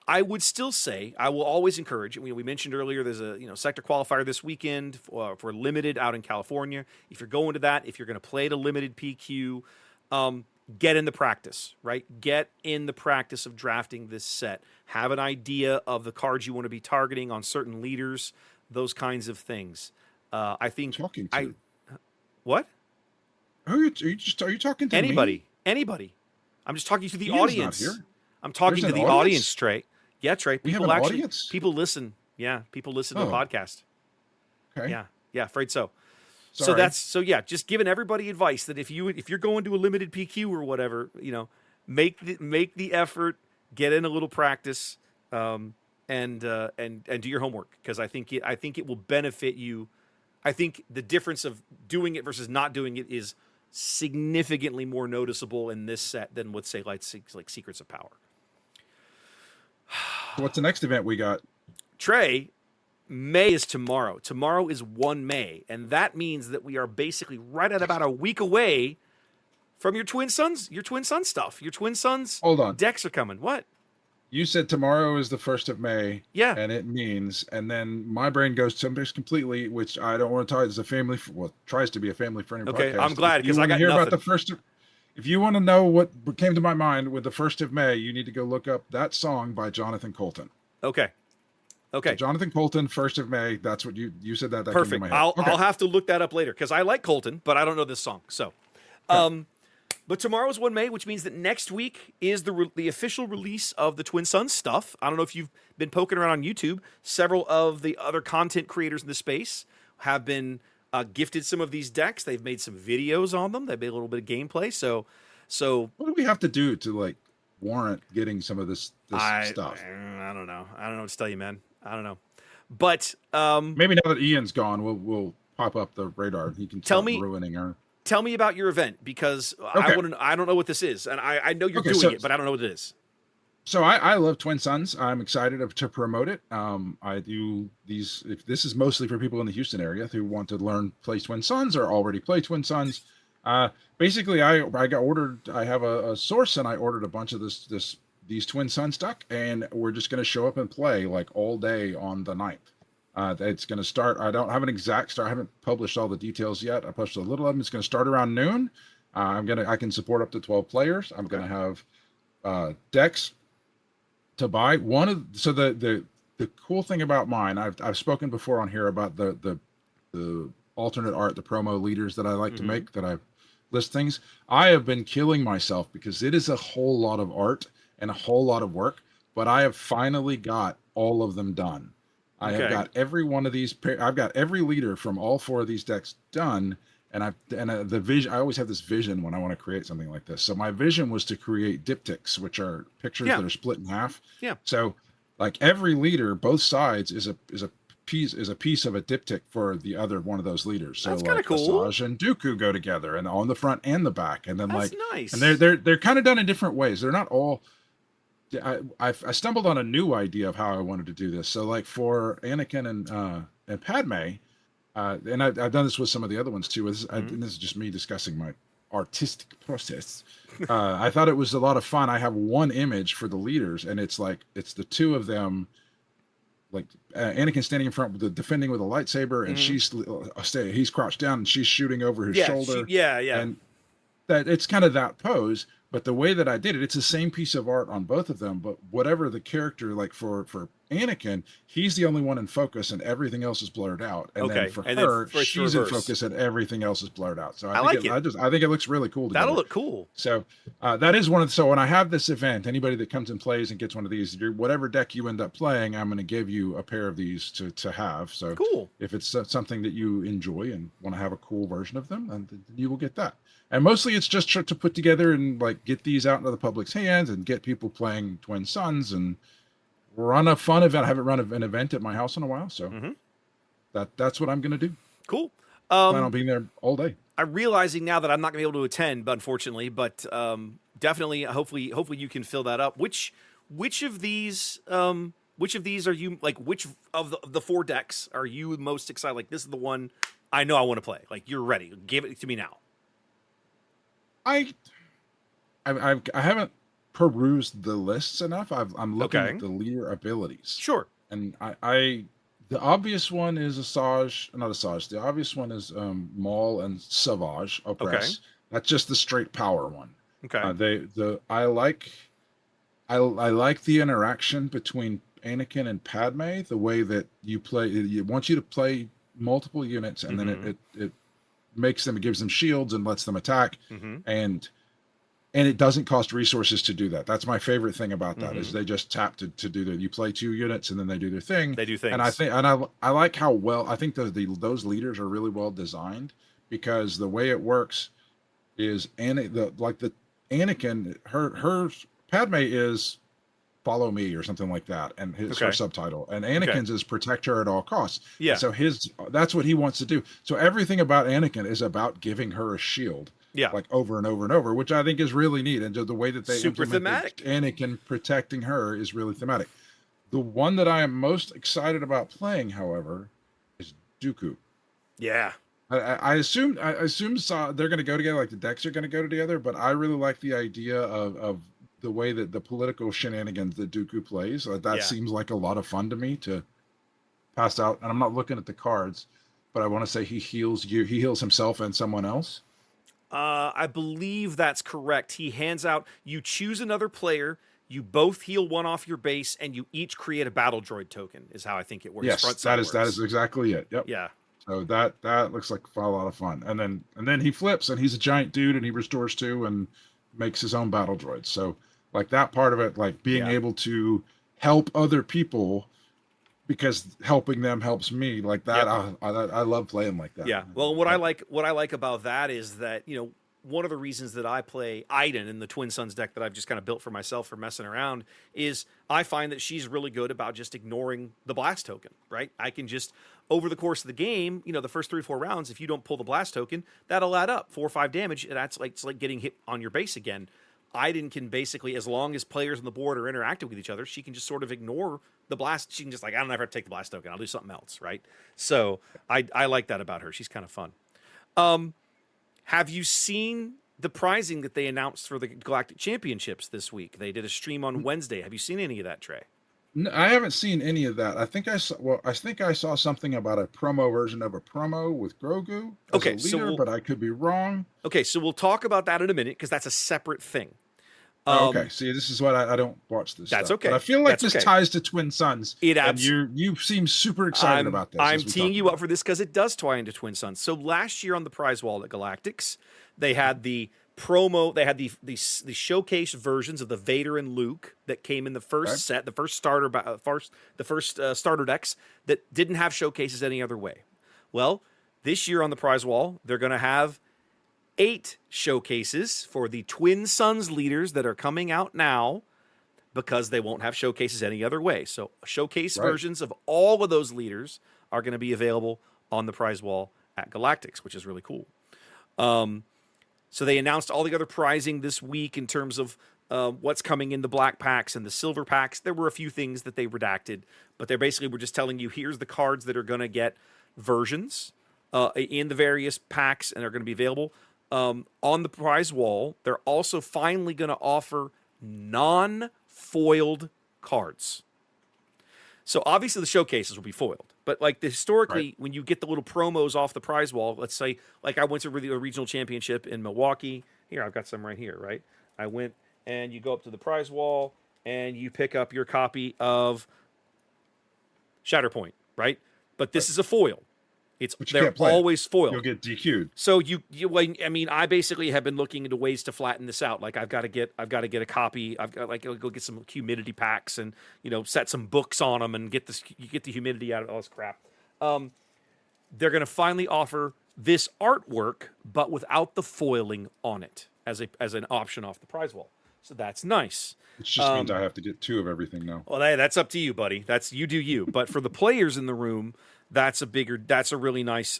I would still say I will always encourage. We mentioned earlier there's a sector qualifier this weekend for limited out in California. If you're going to that, if you're going to play at a limited PQ, get in the practice, right? Get in the practice of drafting this set. Have an idea of the cards you want to be targeting on certain leaders, those kinds of things. I think talking to what? Are you talking to anybody? me? Anybody? I'm just talking to the Ian's audience. not here. I'm talking to the audience, Trey. Yeah, Trey. We have People an actually audience? people listen. Yeah, people listen to the podcast. Okay. Yeah, afraid so. Sorry. Just giving everybody advice that if you're going to a limited PQ or whatever, make the effort, get in a little practice, and do your homework, because I think it will benefit you. I think the difference of doing it versus not doing it is significantly more noticeable in this set than with, say, like Secrets of Power. What's the next event we got? Trey, May is tomorrow. Tomorrow is 1 May, and that means that we are basically right at about a week away from your Twin Suns stuff. Your Twin Suns Hold on. decks are coming. What? You said tomorrow is the 1st of May. Yeah. And it means, and then my brain goes to this completely, which I don't want to talk. It's a family, tries to be a family-friendly podcast. Okay, I'm glad, because I got hear nothing. about the first. If you want to know what came to my mind with the 1st of May, you need to go look up that song by Jonathan Colton. Okay. So Jonathan Colton, 1st of May. That's what you said. That perfect. Came to my head. I'll have to look that up later, because I like Colton, but I don't know this song. So, but tomorrow's 1 May, which means that next week is the official release of the Twin Suns stuff. I don't know if you've been poking around on YouTube. Several of the other content creators in the space have been gifted some of these decks. They've made some videos on them. They've made a little bit of gameplay. So what do we have to do to warrant getting some of this stuff? I don't know. I don't know what to tell you, man. I don't know. But maybe now that Ian's gone, we'll pop up the radar. He can stop ruining her. Tell me about your event, because I don't know what this is, and I know you're doing it, but I don't know what it is. So I love Twin Suns. I'm excited to promote it. I do these. If this is mostly for people in the Houston area who want to learn play Twin Suns or already play Twin Suns. Basically, I got ordered. I have a source, and I ordered a bunch of these Twin Suns stuff, and we're just going to show up and play all day on the 9th. It's going to start. I don't have an exact start. I haven't published all the details yet. I published a little of them. It's going to start around noon. I can support up to 12 players. I'm going to have decks to buy. The cool thing about mine, I've spoken before on here about the alternate art, the promo leaders that I like to make, that I list things. I have been killing myself because it is a whole lot of art and a whole lot of work, but I have finally got all of them done. I have got every one of these. I've got every leader from all 4 of these decks done, and the vision. I always have this vision when I want to create something like this. So my vision was to create diptychs, which are pictures that are split in half. Yeah. So every leader, both sides is a piece of a diptych for the other one of those leaders. So that's kind of cool. Asajj and Dooku go together, and on the front and the back, and then that's nice. And they're kind of done in different ways. They're not all. I stumbled on a new idea of how I wanted to do this. So for Anakin and Padme, and I've done this with some of the other ones too. This is just me discussing my artistic process. I thought it was a lot of fun. I have one image for the leaders, and it's the 2 of them, Anakin standing in front defending with a lightsaber, and he's crouched down and she's shooting over his shoulder. And that it's kind of that pose. But the way that I did it, it's the same piece of art on both of them. But whatever the character, for Anakin, he's the only one in focus, and everything else is blurred out. And then for her, she's in focus, and everything else is blurred out. So I think it looks really cool. That'll look cool. So that is one of. So when I have this event, anybody that comes and plays and gets one of these, whatever deck you end up playing, I'm going to give you a pair of these to have. So cool. If it's something that you enjoy and want to have a cool version of them, then you will get that. And mostly it's just to put together and get these out into the public's hands and get people playing Twin Suns and run a fun event. I haven't run an event at my house in a while, so that's what I'm going to do. Cool. Plan on being there all day. I'm realizing now that I'm not going to be able to attend, unfortunately, but definitely, hopefully you can fill that up. Which of these are you which of the 4 decks are you most excited? This is the one I know I want to play. You're ready. Give it to me now. I haven't perused the lists enough. I'm looking Okay. at the leader abilities. Sure. And I the obvious one is Asajj, not Asajj. The obvious one is Maul and Savage Okay. Oppress. That's just the straight power one. Okay. I like the interaction between Anakin and Padme. The way that you play, it wants you to play multiple units, and then it makes them, it gives them shields and lets them attack, and it doesn't cost resources to do that. That's my favorite thing about that is they just tap to do that. You play 2 units and then they do their thing. They do things. And I like how well, I think those leaders are really well designed, because the way it works is Anakin, her Padme is follow me or something like that, and her subtitle, and Anakin's is protect her at all costs. Yeah. So that's what he wants to do. So everything about Anakin is about giving her a shield. Yeah. Like over and over and over, which I think is really neat. And the way that they super thematic. Anakin protecting her is really thematic. The one that I am most excited about playing, however, is Dooku. Yeah. I assume they're going to go together, like the decks are going to go together, but I really like the idea of the way that the political shenanigans that Dooku plays. That seems like a lot of fun to me to pass out. And I'm not looking at the cards, but I want to say he heals himself and someone else. I believe that's correct. He hands out, you choose another player, you both heal one off your base, and you each create a battle droid token, is how I think it works. Yes, that is exactly it. Yep. Yeah. So that looks like a lot of fun. And then he flips, and he's a giant dude, and he restores 2 and makes his own battle droids. So like that part of it, like being able to help other people, because helping them helps me, like that. I love playing like that. Yeah. Well, what I like about that is that, one of the reasons that I play Iden in the Twin Suns deck that I've just kind of built for myself for messing around is I find that she's really good about just ignoring the blast token, right? I can just, over the course of the game, the first 3-4 rounds, if you don't pull the blast token, that'll add up 4 or 5 damage, and it's like getting hit on your base again. Iden can basically, as long as players on the board are interacting with each other, she can just sort of ignore the blast. She can just I don't ever have to take the blast token. I'll do something else, right? So I like that about her. She's kind of fun. Have you seen the prizing that they announced for the Galactic Championships this week? They did a stream on Wednesday. Have you seen any of that, Trey? No, I haven't seen any of that. I think I saw something about a promo version of a promo with Grogu as a leader, but I could be wrong. Okay, so we'll talk about that in a minute, because that's a separate thing. Okay, see, this is what I don't watch this. That's stuff. okay. But I feel like this ties to Twin Suns. You seem super excited about this. I'm teeing you up for this because it does tie into Twin Suns. So last year on the prize wall at Galactics, they had the promo. They had the showcase versions of the Vader and Luke that came in the first set, the first starter decks that didn't have showcases any other way. Well, this year on the prize wall, they're going to have 8 showcases for the Twin Suns leaders that are coming out now, because they won't have showcases any other way. So showcase versions of all of those leaders are going to be available on the prize wall at Galactics, which is really cool. So they announced all the other prizing this week in terms of what's coming in the black packs and the silver packs. There were a few things that they redacted, but they basically were just telling you, here's the cards that are going to get versions in the various packs and are going to be available. On the prize wall, they're also finally going to offer non-foiled cards. So obviously the showcases will be foiled, but historically, when you get the little promos off the prize wall, let's say, like I went to the regional championship in Milwaukee. Here, I've got some right here, right? I went, and you go up to the prize wall and you pick up your copy of Shatterpoint, right? But this is a foil. They're always foiled. You'll get DQ'd. So I basically have been looking into ways to flatten this out. Like I've got to get a copy. I've got go get some humidity packs and set some books on them and get the humidity out of all this crap. They're going to finally offer this artwork, but without the foiling on it as an option off the prize wall. So that's nice. It just means I have to get 2 of everything now. Well, that's up to you, buddy. That's you do you. But for the players in the room, that's a really nice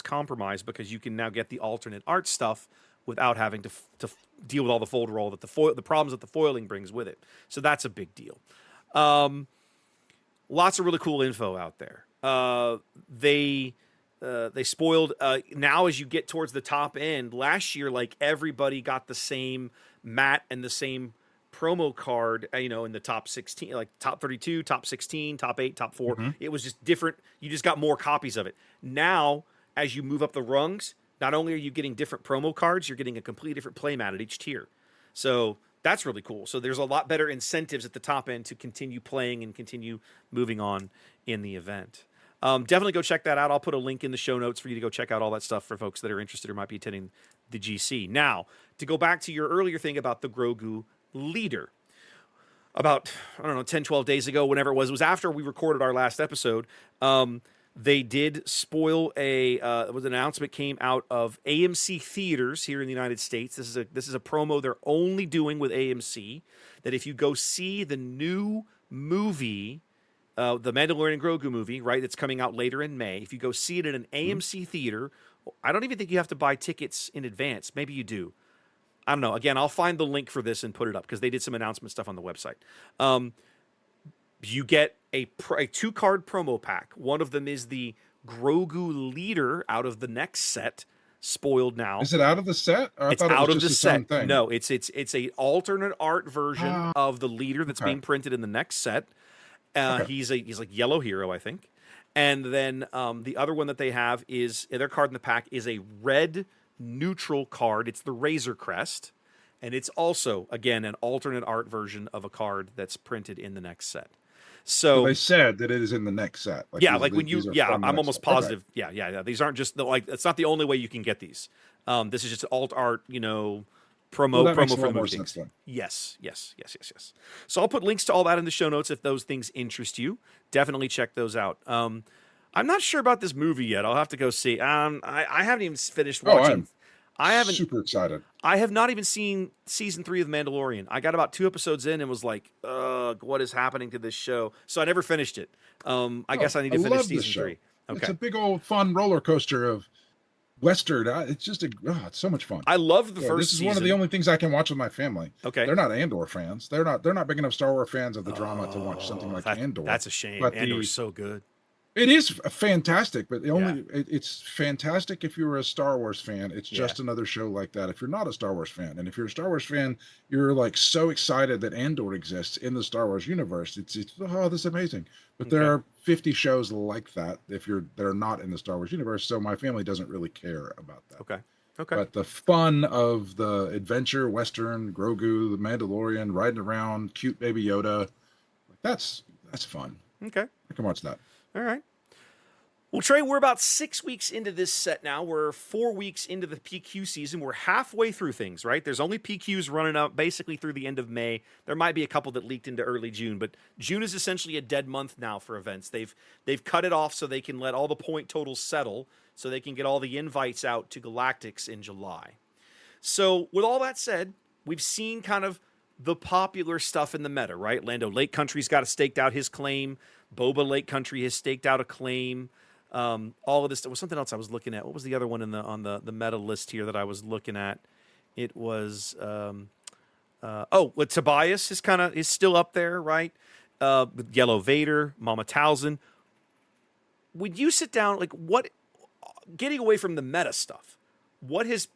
compromise, because you can now get the alternate art stuff without having to deal with all the fold roll that the problems that the foiling brings with it. So that's a big deal. Lots of really cool info out there. They spoiled now as you get towards the top end. Last year, like everybody got the same mat and the same promo card, in the top 16, like top 32, top 16, top 8, top 4. Mm-hmm. It was just different. You just got more copies of it. Now, as you move up the rungs, not only are you getting different promo cards, you're getting a completely different playmat at each tier. So that's really cool. So there's a lot better incentives at the top end to continue playing and continue moving on in the event. Definitely go check that out. I'll put a link in the show notes for you to go check out all that stuff for folks that are interested or might be attending the GC. Now, to go back to your earlier thing about the Grogu leader. About, 10, 12 days ago, whenever it was after we recorded our last episode, they did spoil an announcement came out of AMC theaters here in the United States. This is a promo they're only doing with AMC, that if you go see the new movie, the Mandalorian Grogu movie, right, that's coming out later in May, if you go see it in an AMC theater, I don't even think you have to buy tickets in advance. Maybe you do. I don't know. Again, I'll find the link for this and put it up because they did some announcement stuff on the website. You get a 2-card promo pack. One of them is the Grogu leader out of the next set, spoiled now. Is it out of the set? It's out of the set. No, it's a alternate art version of the leader that's being printed in the next set. He's like yellow hero, I think. And then the other one that they have is their card in the pack is a red neutral card. It's the Razor Crest, and it's also again an alternate art version of a card that's printed in the next set. So they said that it is in the next set. I'm almost positive. Okay. Yeah. These aren't just it's not the only way you can get these. This is just alt art, promo for the movie things. Yes. So I'll put links to all that in the show notes if those things interest you. Definitely check those out. I'm not sure about this movie yet. I'll have to go see. I haven't even finished watching. I haven't. Super excited. I have not even seen season 3 of The Mandalorian. I got about 2 episodes in and was like, "Ugh, what is happening to this show?" So I never finished it. I guess I need to finish season 3. Okay. It's a big old fun roller coaster of Western. It's just it's so much fun. I love the first. This is season. One of the only things I can watch with my family. Okay, they're not Andor fans. They're not big enough Star Wars fans of the drama to watch something like Andor. That's a shame. But Andor's so good. It is fantastic, but it's fantastic if you're a Star Wars fan. It's just another show like that. If you're not a Star Wars fan, and if you're a Star Wars fan, you're like so excited that Andor exists in the Star Wars universe. It's this is amazing. But there are 50 shows like that they're not in the Star Wars universe. So my family doesn't really care about that. Okay. But the fun of the adventure, Western, Grogu, the Mandalorian, riding around, cute baby Yoda, that's fun. Okay, I can watch that. All right. Well, Trey, we're about 6 weeks into this set now. We're 4 weeks into the PQ season. We're halfway through things, right? There's only PQs running up basically through the end of May. There might be a couple that leaked into early June, but June is essentially a dead month now for events. They've cut it off so they can let all the point totals settle, so they can get all the invites out to Galactics in July. So with all that said, we've seen kind of the popular stuff in the meta, right? Lando Lake Country's got staked out his claim. Boba Lake Country has staked out a claim. All of this. There was something else I was looking at. What was the other one on the meta list here that I was looking at? It was Tobias is still up there, right? With Yellow Vader, Mama Talzin. When you sit down, getting away from the meta stuff, what has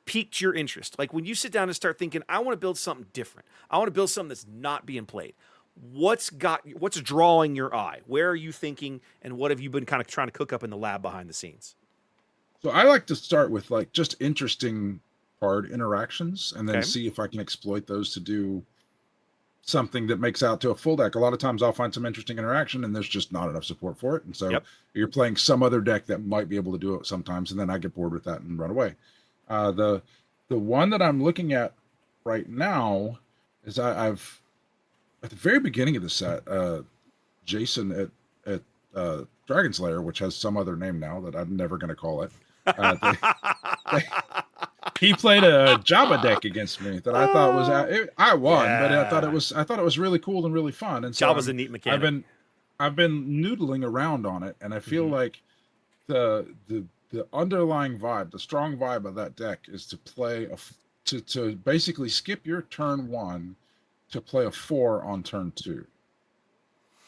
piqued your interest? Like when you sit down and start thinking, I want to build something different. I want to build something that's not being played. What's drawing your eye? Where are you thinking, and what have you been kind of trying to cook up in the lab behind the scenes? So I like to start with just interesting card interactions, and then see if I can exploit those to do something that makes out to a full deck. A lot of times I'll find some interesting interaction, and there's just not enough support for it, and so you're playing some other deck that might be able to do it sometimes, and then I get bored with that and run away. The one that I'm looking at right now is I've at the very beginning of the set, Jason at Dragon Slayer, which has some other name now that I'm never going to call it, he played a Jabba deck against me that I thought was I won, but I thought it was really cool and really fun. And so Jabba's a neat mechanic. I've been noodling around on it, and I feel like the underlying vibe, the strong vibe of that deck is to play to basically skip your turn 1 to play a 4 on turn 2.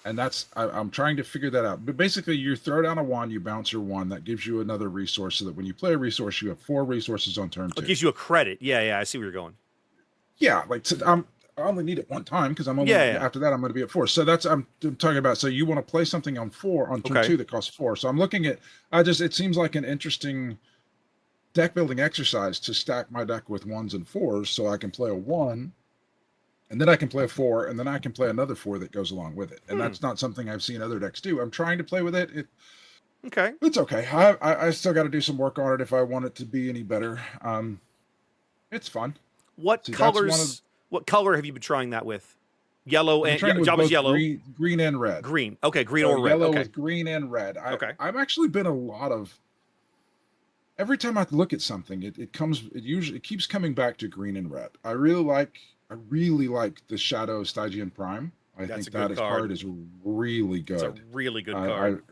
And I'm trying to figure that out. But basically, you throw down a 1, you bounce your 1. That gives you another resource so that when you play a resource, you have 4 resources on turn 2. It gives you a credit. Yeah, I see where you're going. Yeah, I only need it one time because I'm only Yeah. after that I'm going to be at 4. So that's I'm talking about. So you want to play something on 4 on turn 2 that costs 4. So I'm looking at. It seems like an interesting deck building exercise to stack my deck with 1s and 4s, so I can play a 1, and then I can play a 4, and then I can play another 4 that goes along with it. And that's not something I've seen other decks do. I'm trying to play with it. It's okay. I still got to do some work on it if I want it to be any better. It's fun. What colors? What color have you been trying that with? Yellow and Java's yellow. Green and red. Green. Okay, green or red. Yellow with green and red. I've actually been a lot of. Every time I look at something, it keeps coming back to green and red. I really like the Shadow Stygian Prime. I think that card is really good. It's a really good card.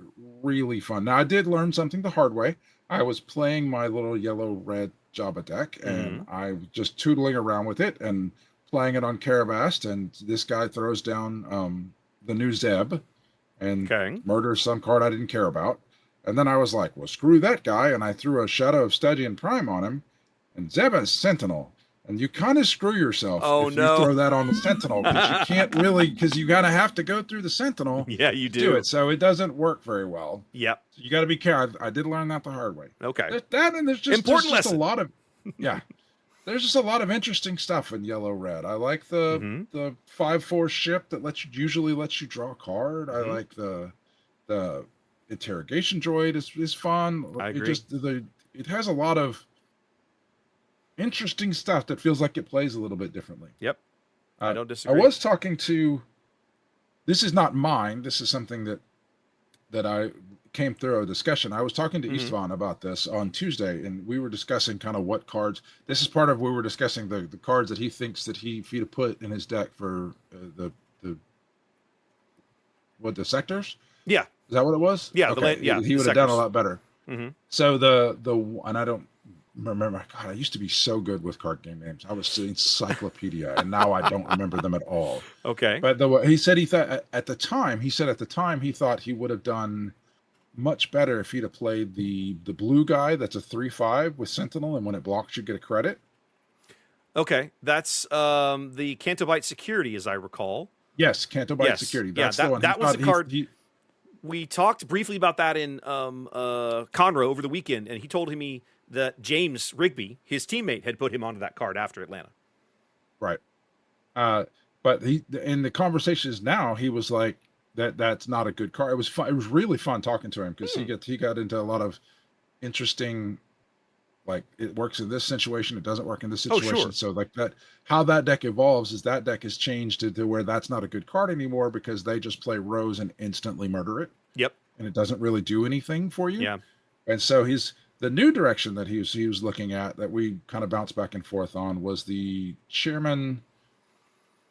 Really fun. Now I did learn something the hard way. I was playing my little yellow-red Jabba deck, and I was just tootling around with it and playing it on Caravast, and this guy throws down the new Zeb and murders some card I didn't care about. And then I was like, well, screw that guy, and I threw a Shadow of Stygian Prime on him, and Zeb has Sentinel. And you kind of screw yourself if you throw that on the Sentinel, because you can't really, because you got to have to go through the Sentinel. Yeah, you do it. So it doesn't work very well. Yep. So you got to be careful. I did learn that the hard way. Okay. That and there's just a lot of, yeah. There's just a lot of interesting stuff in yellow red. I like the 5/4 ship that usually lets you draw a card. I like the interrogation droid is fun. I agree. It has a lot of interesting stuff that feels like it plays a little bit differently. Yep. I don't disagree. I was talking to, this is not mine. This is something that I came through a discussion. I was talking to Istvan about this on Tuesday, and we were discussing kind of what cards. This is part of we were discussing the cards that he thinks that if he'd put in his deck for the sectors. Yeah. Is that what it was? Yeah. Okay. He would have done a lot better. So and I don't remember. God, I used to be so good with card game names. I was encyclopedia, and now I don't remember them at all. Okay. But he said he thought at the time he thought he would have done much better if he'd have played the blue guy that's a 3/5 with Sentinel, and when it blocks you get a credit. Okay, that's the Cantobite Security, as I recall. Yes, Cantobite Security. That's the one. That was the card. We talked briefly about that in Conroe over the weekend, and he told me that James Rigby, his teammate, had put him onto that card after Atlanta. Right. But in the conversations now, he was like, that's not a good card. It was fun. It was really fun talking to him because he got into a lot of interesting, like, it works in this situation, it doesn't work in this situation. Oh, sure. So like that, how that deck evolves is that deck has changed to where that's not a good card anymore because they just play Rose and instantly murder it. Yep. And it doesn't really do anything for you. Yeah. And so the new direction that he was looking at that we kind of bounced back and forth on was the Chairman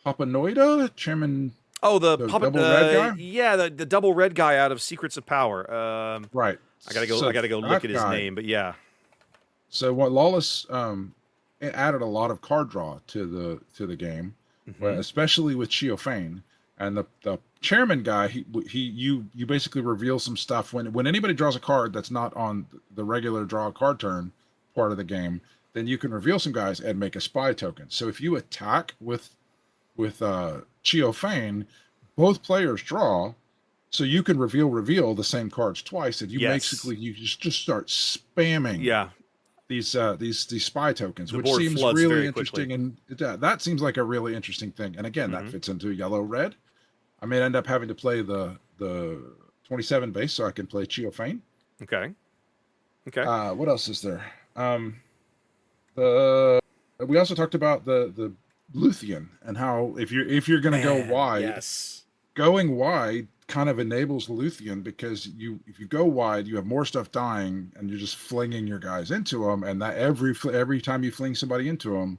Papanoida, Chairman. Oh, the double red guy? Yeah, the double red guy out of Secrets of Power. Right. I gotta go look at his name, but yeah. So what Lawless added a lot of card draw to the game, especially with Chiofane. And the chairman guy, you basically reveal some stuff when anybody draws a card that's not on the regular draw a card turn part of the game, then you can reveal some guys and make a spy token. So if you attack with Chiofane, both players draw, so you can reveal the same cards twice, and you basically you just start spamming these spy tokens, which seems really interesting, and that seems like a really interesting thing. And again, that fits into yellow red. I may end up having to play the 27 base so I can play Chiofane. Okay. What else is there? We also talked about the Luthien and how if you're going to go wide, going wide kind of enables Luthien because if you go wide, you have more stuff dying and you're just flinging your guys into them, and that every time you fling somebody into them,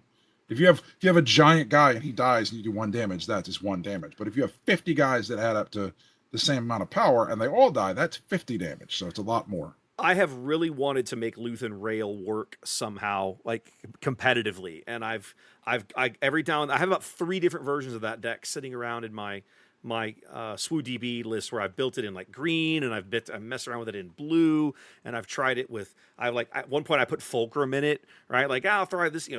if you have a giant guy and he dies and you do 1 damage, that's just 1 damage. But if you have 50 guys that add up to the same amount of power and they all die, that's 50 damage. So it's a lot more. I have really wanted to make Luthen Rail work somehow, like competitively, and I've every time I have about 3 different versions of that deck sitting around in my SWODB list where I've built it in like green, and I messed around with it in blue, and I've tried it with at one point I put fulcrum in it, right? Like I'll throw this,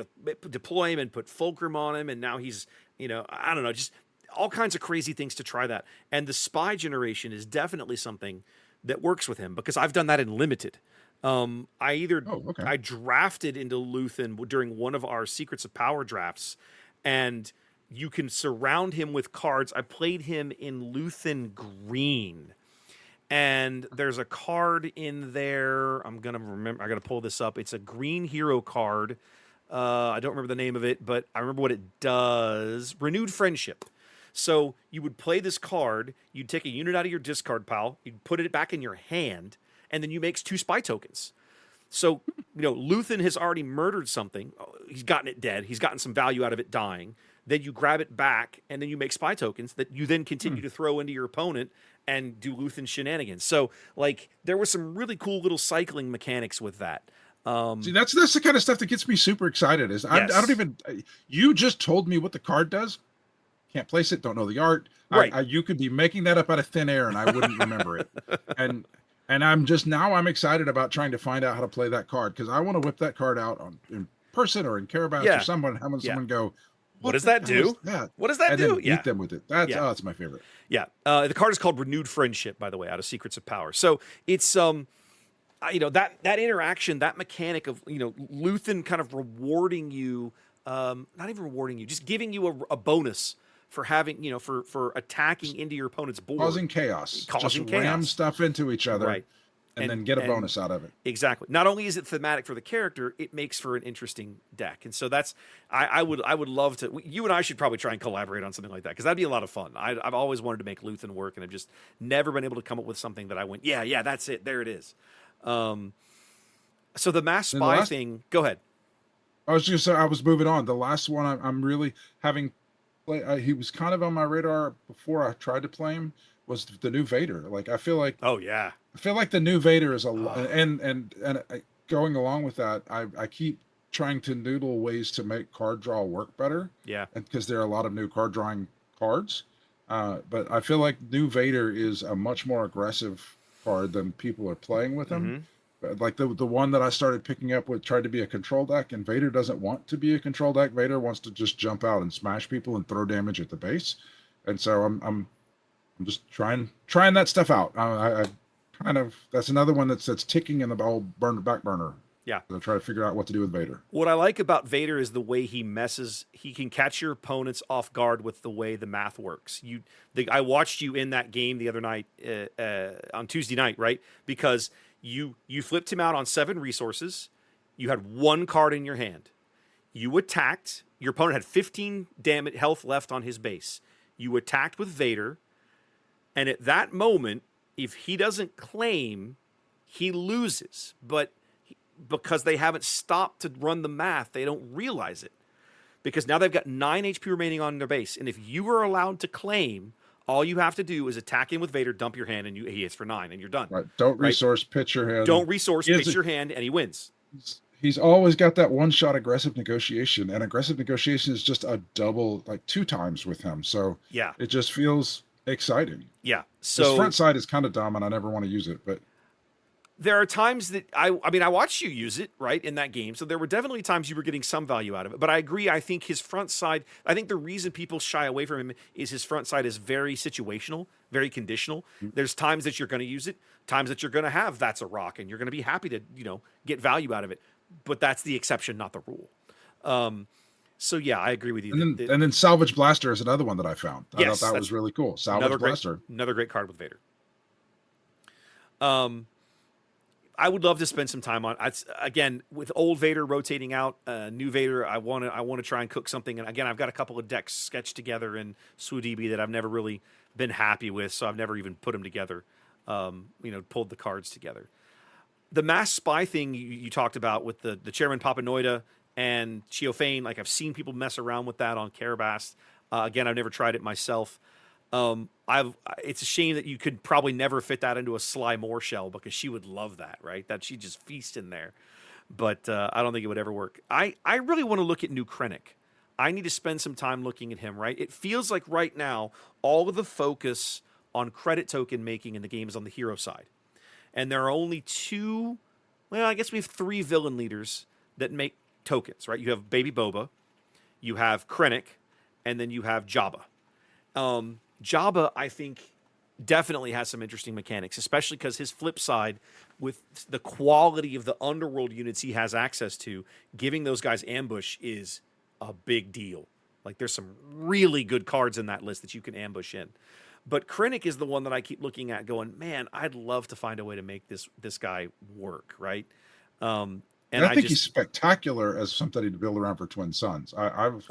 deploy him and put fulcrum on him, and now he's, I don't know, just all kinds of crazy things to try that. And the spy generation is definitely something that works with him because I've done that in limited. I drafted into Luthen during one of our Secrets of Power drafts, and you can surround him with cards. I played him in Luthen Green, and there's a card in there. I'm gonna remember. I gotta pull this up. It's a green hero card. I don't remember the name of it, but I remember what it does. Renewed Friendship. So you would play this card. You'd take a unit out of your discard pile. You'd put it back in your hand, and then you make 2 spy tokens. So, Luthen has already murdered something. He's gotten it dead. He's gotten some value out of it dying. Then you grab it back, and then you make spy tokens that you then continue to throw into your opponent and do Luthen shenanigans. So, there was some really cool little cycling mechanics with that. See, that's the kind of stuff that gets me super excited. I don't even. You just told me what the card does. Can't place it. Don't know the art. Right. You could be making that up out of thin air, and I wouldn't remember it. And I'm excited about trying to find out how to play that card because I want to whip that card out in person or in Carabas or someone, having someone go, what does that do? What does that do? And then beat them with it. That's my favorite. Yeah. The card is called Renewed Friendship, by the way, out of Secrets of Power. So it's that interaction, that mechanic of Luthen kind of rewarding you, not even rewarding you, just giving you a bonus for having for attacking into your opponent's board, causing chaos, ram stuff into each other, right? And then get a bonus out of it. Exactly. Not only is it thematic for the character, it makes for an interesting deck. And so that's I would love to. You and I should probably try and collaborate on something like that because that'd be a lot of fun. I've always wanted to make Luthen work, and I've just never been able to come up with something that I went, yeah, that's it. There it is. So the mass spy thing. Go ahead. I was moving on. The last one I'm really having. He was kind of on my radar before I tried to play him. Was the new Vader? I feel like I feel like the new Vader is and going along with that, I keep trying to noodle ways to make card draw work better. Yeah, and because there are a lot of new card drawing cards, but I feel like new Vader is a much more aggressive card than people are playing with him. Mm-hmm. Like the one that I started picking up with tried to be a control deck, and Vader doesn't want to be a control deck. Vader wants to just jump out and smash people and throw damage at the base. And so I'm just trying that stuff out. I kind of that's another one that's ticking in the old back burner. Yeah, to try to figure out what to do with Vader. What I like about Vader is the way he messes. He can catch your opponents off guard with the way the math works. I watched you in that game the other night on Tuesday night, right? Because you flipped him out on 7 resources. You had 1 card in your hand. You attacked. Your opponent had 15 health left on his base. You attacked with Vader, and at that moment, if he doesn't claim, he loses. But because they haven't stopped to run the math, they don't realize it. Because now they've got 9 HP remaining on their base, and if you are allowed to claim, all you have to do is attack him with Vader, dump your hand, and he hits for 9, and you're done. Right. Don't resource, pitch your hand. Don't resource, pitch your hand, and he wins. He's always got that one-shot aggressive negotiation, and aggressive negotiation is just a double, 2 times with him. So yeah, it just feels exciting. Yeah. So his front side is kind of dumb, and I never want to use it, but there are times that I watched you use it, right, in that game. So there were definitely times you were getting some value out of it. But I agree. I think his front side, I think the reason people shy away from him is his front side is very situational, very conditional. Mm-hmm. There's times that you're going to use it, times that you're going to have that's a rock, and you're going to be happy to, get value out of it. But that's the exception, not the rule. So yeah, I agree with you. And then Salvage Blaster is another one that I found. I thought that was really cool. Salvage Blaster. Another great card with Vader. I would love to spend some time on. Again, with old Vader rotating out, new Vader. I want to try and cook something. And again, I've got a couple of decks sketched together in SWODB that I've never really been happy with, so I've never even put them together. Pulled the cards together. The mass spy thing you talked about with the Chairman Papanoida and Cheofane, I've seen people mess around with that on Carabas. Again, I've never tried it myself. It's a shame that you could probably never fit that into a Sly Moore shell because she would love that, right? That she'd just feast in there. But I don't think it would ever work. I really want to look at New Krennic. I need to spend some time looking at him, right? It feels like right now, all of the focus on credit token making in the game is on the hero side. And there are only two, well, I guess we have three villain leaders that make tokens, right? You have Baby Boba, you have Krennic, and then you have Jabba. Jabba, I think, definitely has some interesting mechanics, especially because his flip side, with the quality of the underworld units he has access to, giving those guys ambush is a big deal. Like, there's some really good cards in that list that you can ambush in. But Krennic is the one that I keep looking at going, man, I'd love to find a way to make this guy work, right? And I think he's spectacular as somebody to build around for Twin Suns. I've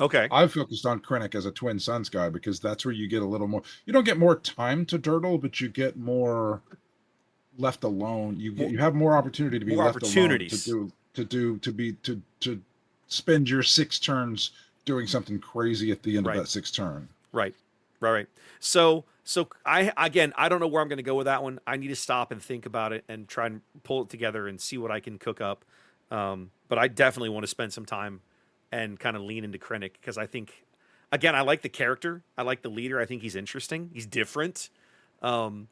focused on Krennic as a Twin Suns guy because that's where you get a little more. You don't get more time to durdle, but you get more left alone. You have more opportunity to be left alone to spend your 6 turns doing something crazy at the end of that 6th turn. Right. So I don't know where I'm going to go with that one. I need to stop and think about it and try and pull it together and see what I can cook up. But I definitely want to spend some time and kind of lean into Krennic because I think, again, I like the character. I like the leader. I think he's interesting. He's different. Not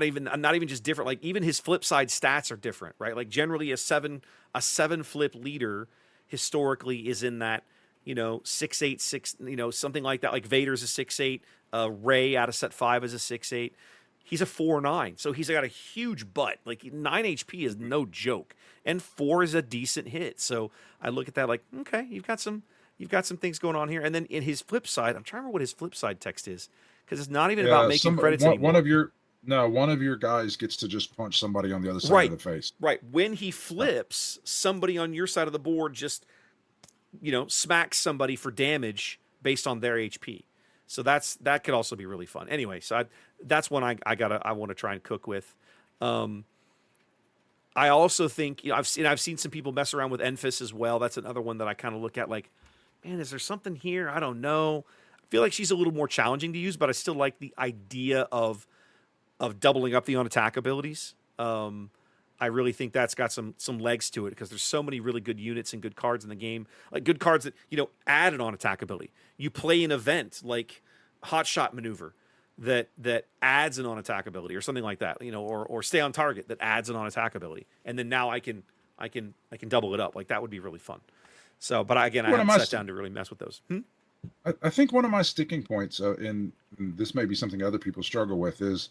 even just different. Like, even his flip side stats are different, right? Like, generally a seven flip leader historically is in that, 6'8", 6, something like that. Like, Vader's a 6'8", Rey out of set 5 is a 6'8". He's a 4'9", so he's got a huge butt. Like, 9 HP is no joke, and 4 is a decent hit. So I look at that like, okay, you've got some things going on here. And then in his flip side, I'm trying to remember what his flip side text is because it's not even about making credits anymore. One of your guys gets to just punch somebody on the other side of the face. Right. When he flips, somebody on your side of the board just, smacks somebody for damage based on their HP. So that could also be really fun. Anyway, so that's one I want to try and cook with. I also think I've seen some people mess around with Enfys as well. That's another one that I kind of look at like, man, is there something here? I don't know. I feel like she's a little more challenging to use, but I still like the idea of doubling up the on attack abilities. I really think that's got some legs to it because there's so many really good units and good cards in the game, like good cards that add an on attack ability. You play an event like Hot Shot Maneuver that adds an on attack ability or something like that, or Stay on Target that adds an on attack ability, and then now I can double it up. Like, that would be really fun. So, but I haven't sat down to really mess with those. I think one of my sticking points, and this may be something other people struggle with, is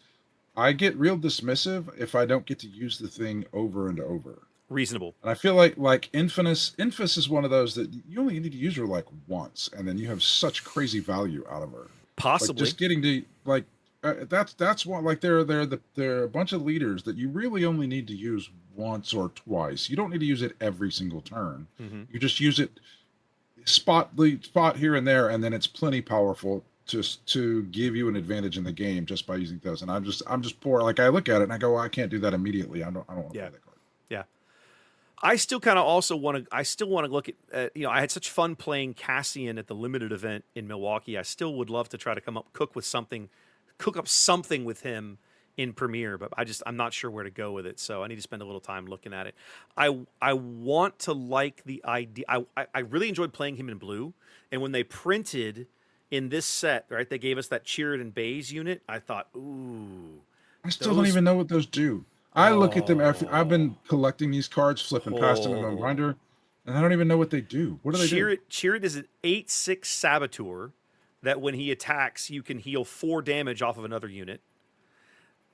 I get real dismissive if I don't get to use the thing over and over. Reasonable. And I feel like Enfys is one of those that you only need to use her like once, and then you have such crazy value out of her. Possibly. Like, just getting to that's what, like, they're a bunch of leaders that you really only need to use once or twice. You don't need to use it every single turn. Mm-hmm. You just use it spot here and there, and then it's plenty powerful just to give you an advantage in the game just by using those. And I'm just poor. Like, I look at it and I go, well, I can't do that immediately. I don't want to play that card. Yeah. I still kind of also want to look at, I had such fun playing Cassian at the limited event in Milwaukee. I still would love to try to cook up something with him in Premiere, but I'm not sure where to go with it. So I need to spend a little time looking at it. I want to like the idea. I really enjoyed playing him in blue. And when they printed in this set, right, they gave us that Chirrut and Baze unit. I thought, ooh. I still don't even know what those do. I look at them after I've been collecting these cards, flipping past them in my binder, and I don't even know what they do. What do they do? Chirrut is an 8/6 Saboteur that when he attacks, you can heal 4 damage off of another unit.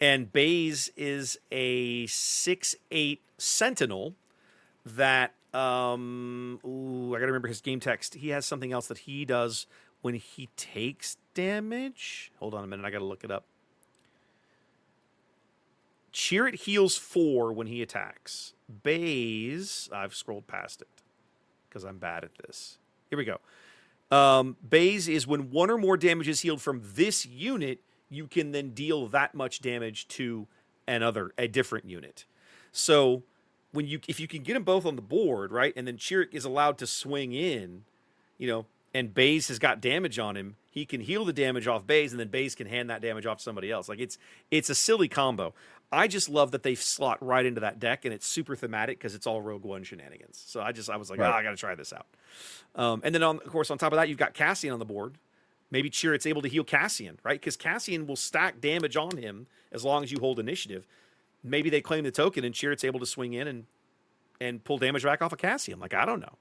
And Baze is a 6/8 Sentinel that, I gotta remember his game text. He has something else that he does when he takes damage. Hold on a minute, I gotta look it up. Chirrut heals 4 when he attacks. Baze, I've scrolled past it because I'm bad at this. Here we go. Baze is when 1 or more damage is healed from this unit, you can then deal that much damage to a different unit. So if you can get them both on the board, right, and then Chirrut is allowed to swing in, and Baze has got damage on him, he can heal the damage off Baze, and then Baze can hand that damage off to somebody else. Like, it's a silly combo. I just love that they slot right into that deck, and it's super thematic because it's all Rogue One shenanigans. So I was like, I got to try this out. And then, of course, on top of that, you've got Cassian on the board. Maybe Chirrut's able to heal Cassian, right? Because Cassian will stack damage on him as long as you hold initiative. Maybe they claim the token, and Chirrut's able to swing in and pull damage back off of Cassian. Like, I don't know.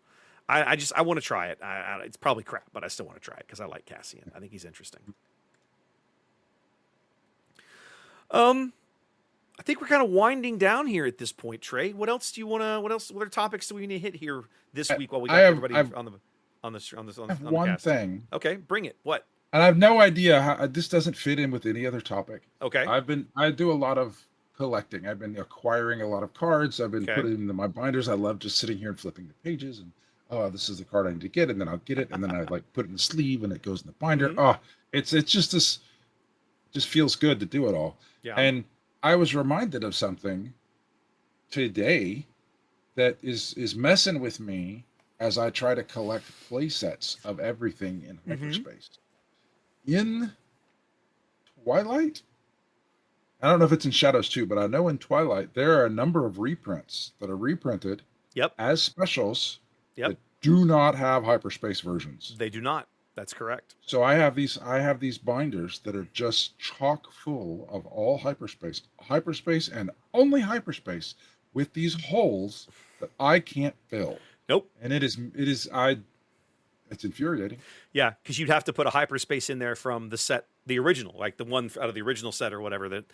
I want to try it. It's probably crap, but I still want to try it because I like Cassian. I think he's interesting. I think we're kind of winding down here at this point, Trey. What else do you want to? What other topics do we need to hit here this week while we got everybody on the one cast? thing. Okay, bring it. What? And I have no idea how this doesn't fit in with any other topic. Okay. I do a lot of collecting. I've been acquiring a lot of cards. I've been putting them in my binders. I love just sitting here and flipping the pages and this is the card I need to get, and then I'll get it, and then I like put it in the sleeve and it goes in the binder. Mm-hmm. It's just this just feels good to do it all. Yeah. And I was reminded of something today that is messing with me as I try to collect play sets of everything in hyperspace. In Twilight, I don't know if it's in Shadows too, but I know in Twilight there are a number of reprints that are reprinted as specials that do not have hyperspace versions. They do not. That's correct. So I have these binders that are just chock full of all hyperspace, and only hyperspace, with these holes that I can't fill. Nope. And it's infuriating. Yeah, because you'd have to put a hyperspace in there from the set, the original, like the one out of the original set or whatever that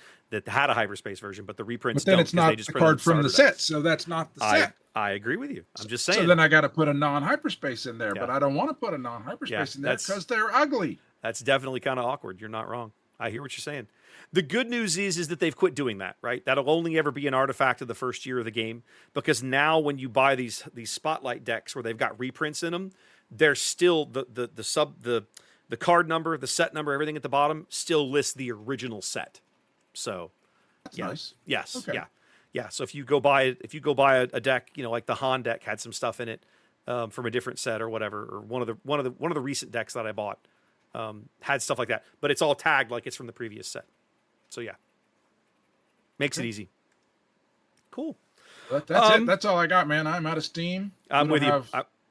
had a hyperspace version, but the reprints don't. But then don't, it's not the card from the set, so that's not the set. I agree with you. I'm just saying. So then I got to put a non-hyperspace in there, but I don't want to put a non-hyperspace in there because they're ugly. That's definitely kind of awkward. You're not wrong. I hear what you're saying. The good news is that they've quit doing that, right? That'll only ever be an artifact of the first year of the game, because now when you buy these spotlight decks where they've got reprints in them, they're still the card number, the set number, everything at the bottom still lists the original set. So that's nice. Yes. Okay. Yeah. So if you go buy a deck, like the Han deck had some stuff in it from a different set or whatever, or one of the recent decks that I bought had stuff like that, but it's all tagged like it's from the previous set. So yeah, makes it easy. Cool. But that's it. That's all I got, man. I'm out of steam. I'm with you.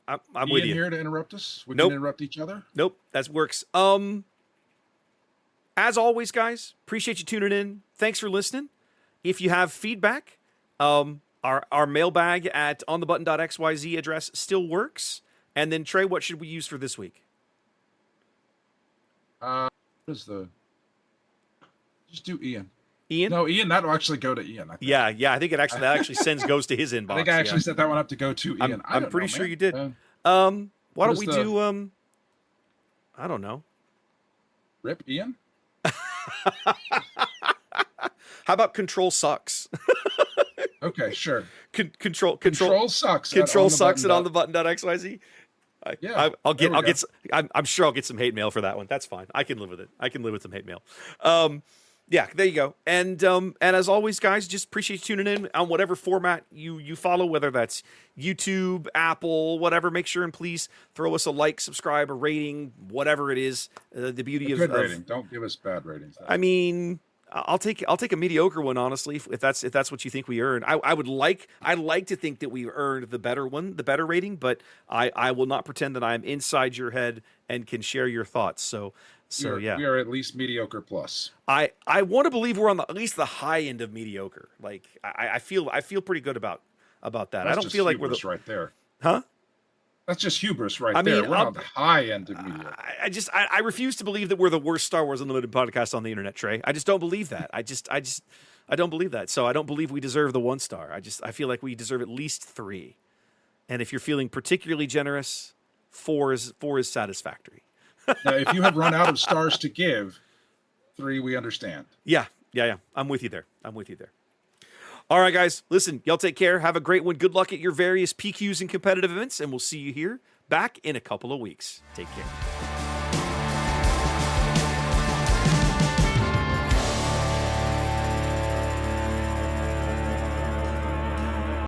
I'm with you. Here to interrupt us. We can interrupt each other. Nope, that works. As always, guys, appreciate you tuning in. Thanks for listening. If you have feedback, our mailbag at onthebutton.xyz address still works. And then Trey, what should we use for this week? Just do Ian. Ian? No, Ian. That'll actually go to Ian. I think. Yeah. I think that actually goes to his inbox. I think I actually set that one up to go to Ian. I'm pretty sure you did. Why don't we do? I don't know. Rip Ian. How about Control Sucks? Okay, sure. Control Sucks. Control Sucks at onthebutton.xyz. Yeah, I'm sure I'll get some hate mail for that one. That's fine. I can live with it. I can live with some hate mail. Yeah, there you go. And as always, guys, just appreciate you tuning in on whatever format you follow, whether that's YouTube, Apple, whatever. Make sure and please throw us a like, subscribe, a rating, whatever it is. The beauty of good rating. Don't give us bad ratings. I mean, I'll take a mediocre one, honestly, if that's what you think we earned. I'd like to think that we earned the better one, the better rating, but I will not pretend that I'm inside your head and can share your thoughts. So yeah, we are at least mediocre plus. I want to believe we're on at least the high end of mediocre. Like I feel pretty good about that. That's I don't feel like we're right there, huh? That's just hubris right there. We're on the high end of mediocre. I refuse to believe that we're the worst Star Wars Unlimited podcast on the internet, Trey. I just don't believe that. I don't believe that. So I don't believe we deserve the 1 star. I feel like we deserve at least 3. And if you're feeling particularly generous, 4 is satisfactory. Now, if you have run out of stars to give, 3 we understand. Yeah. I'm with you there. All right, guys. Listen, y'all take care. Have a great one. Good luck at your various PQs and competitive events, and we'll see you here back in a couple of weeks. Take care.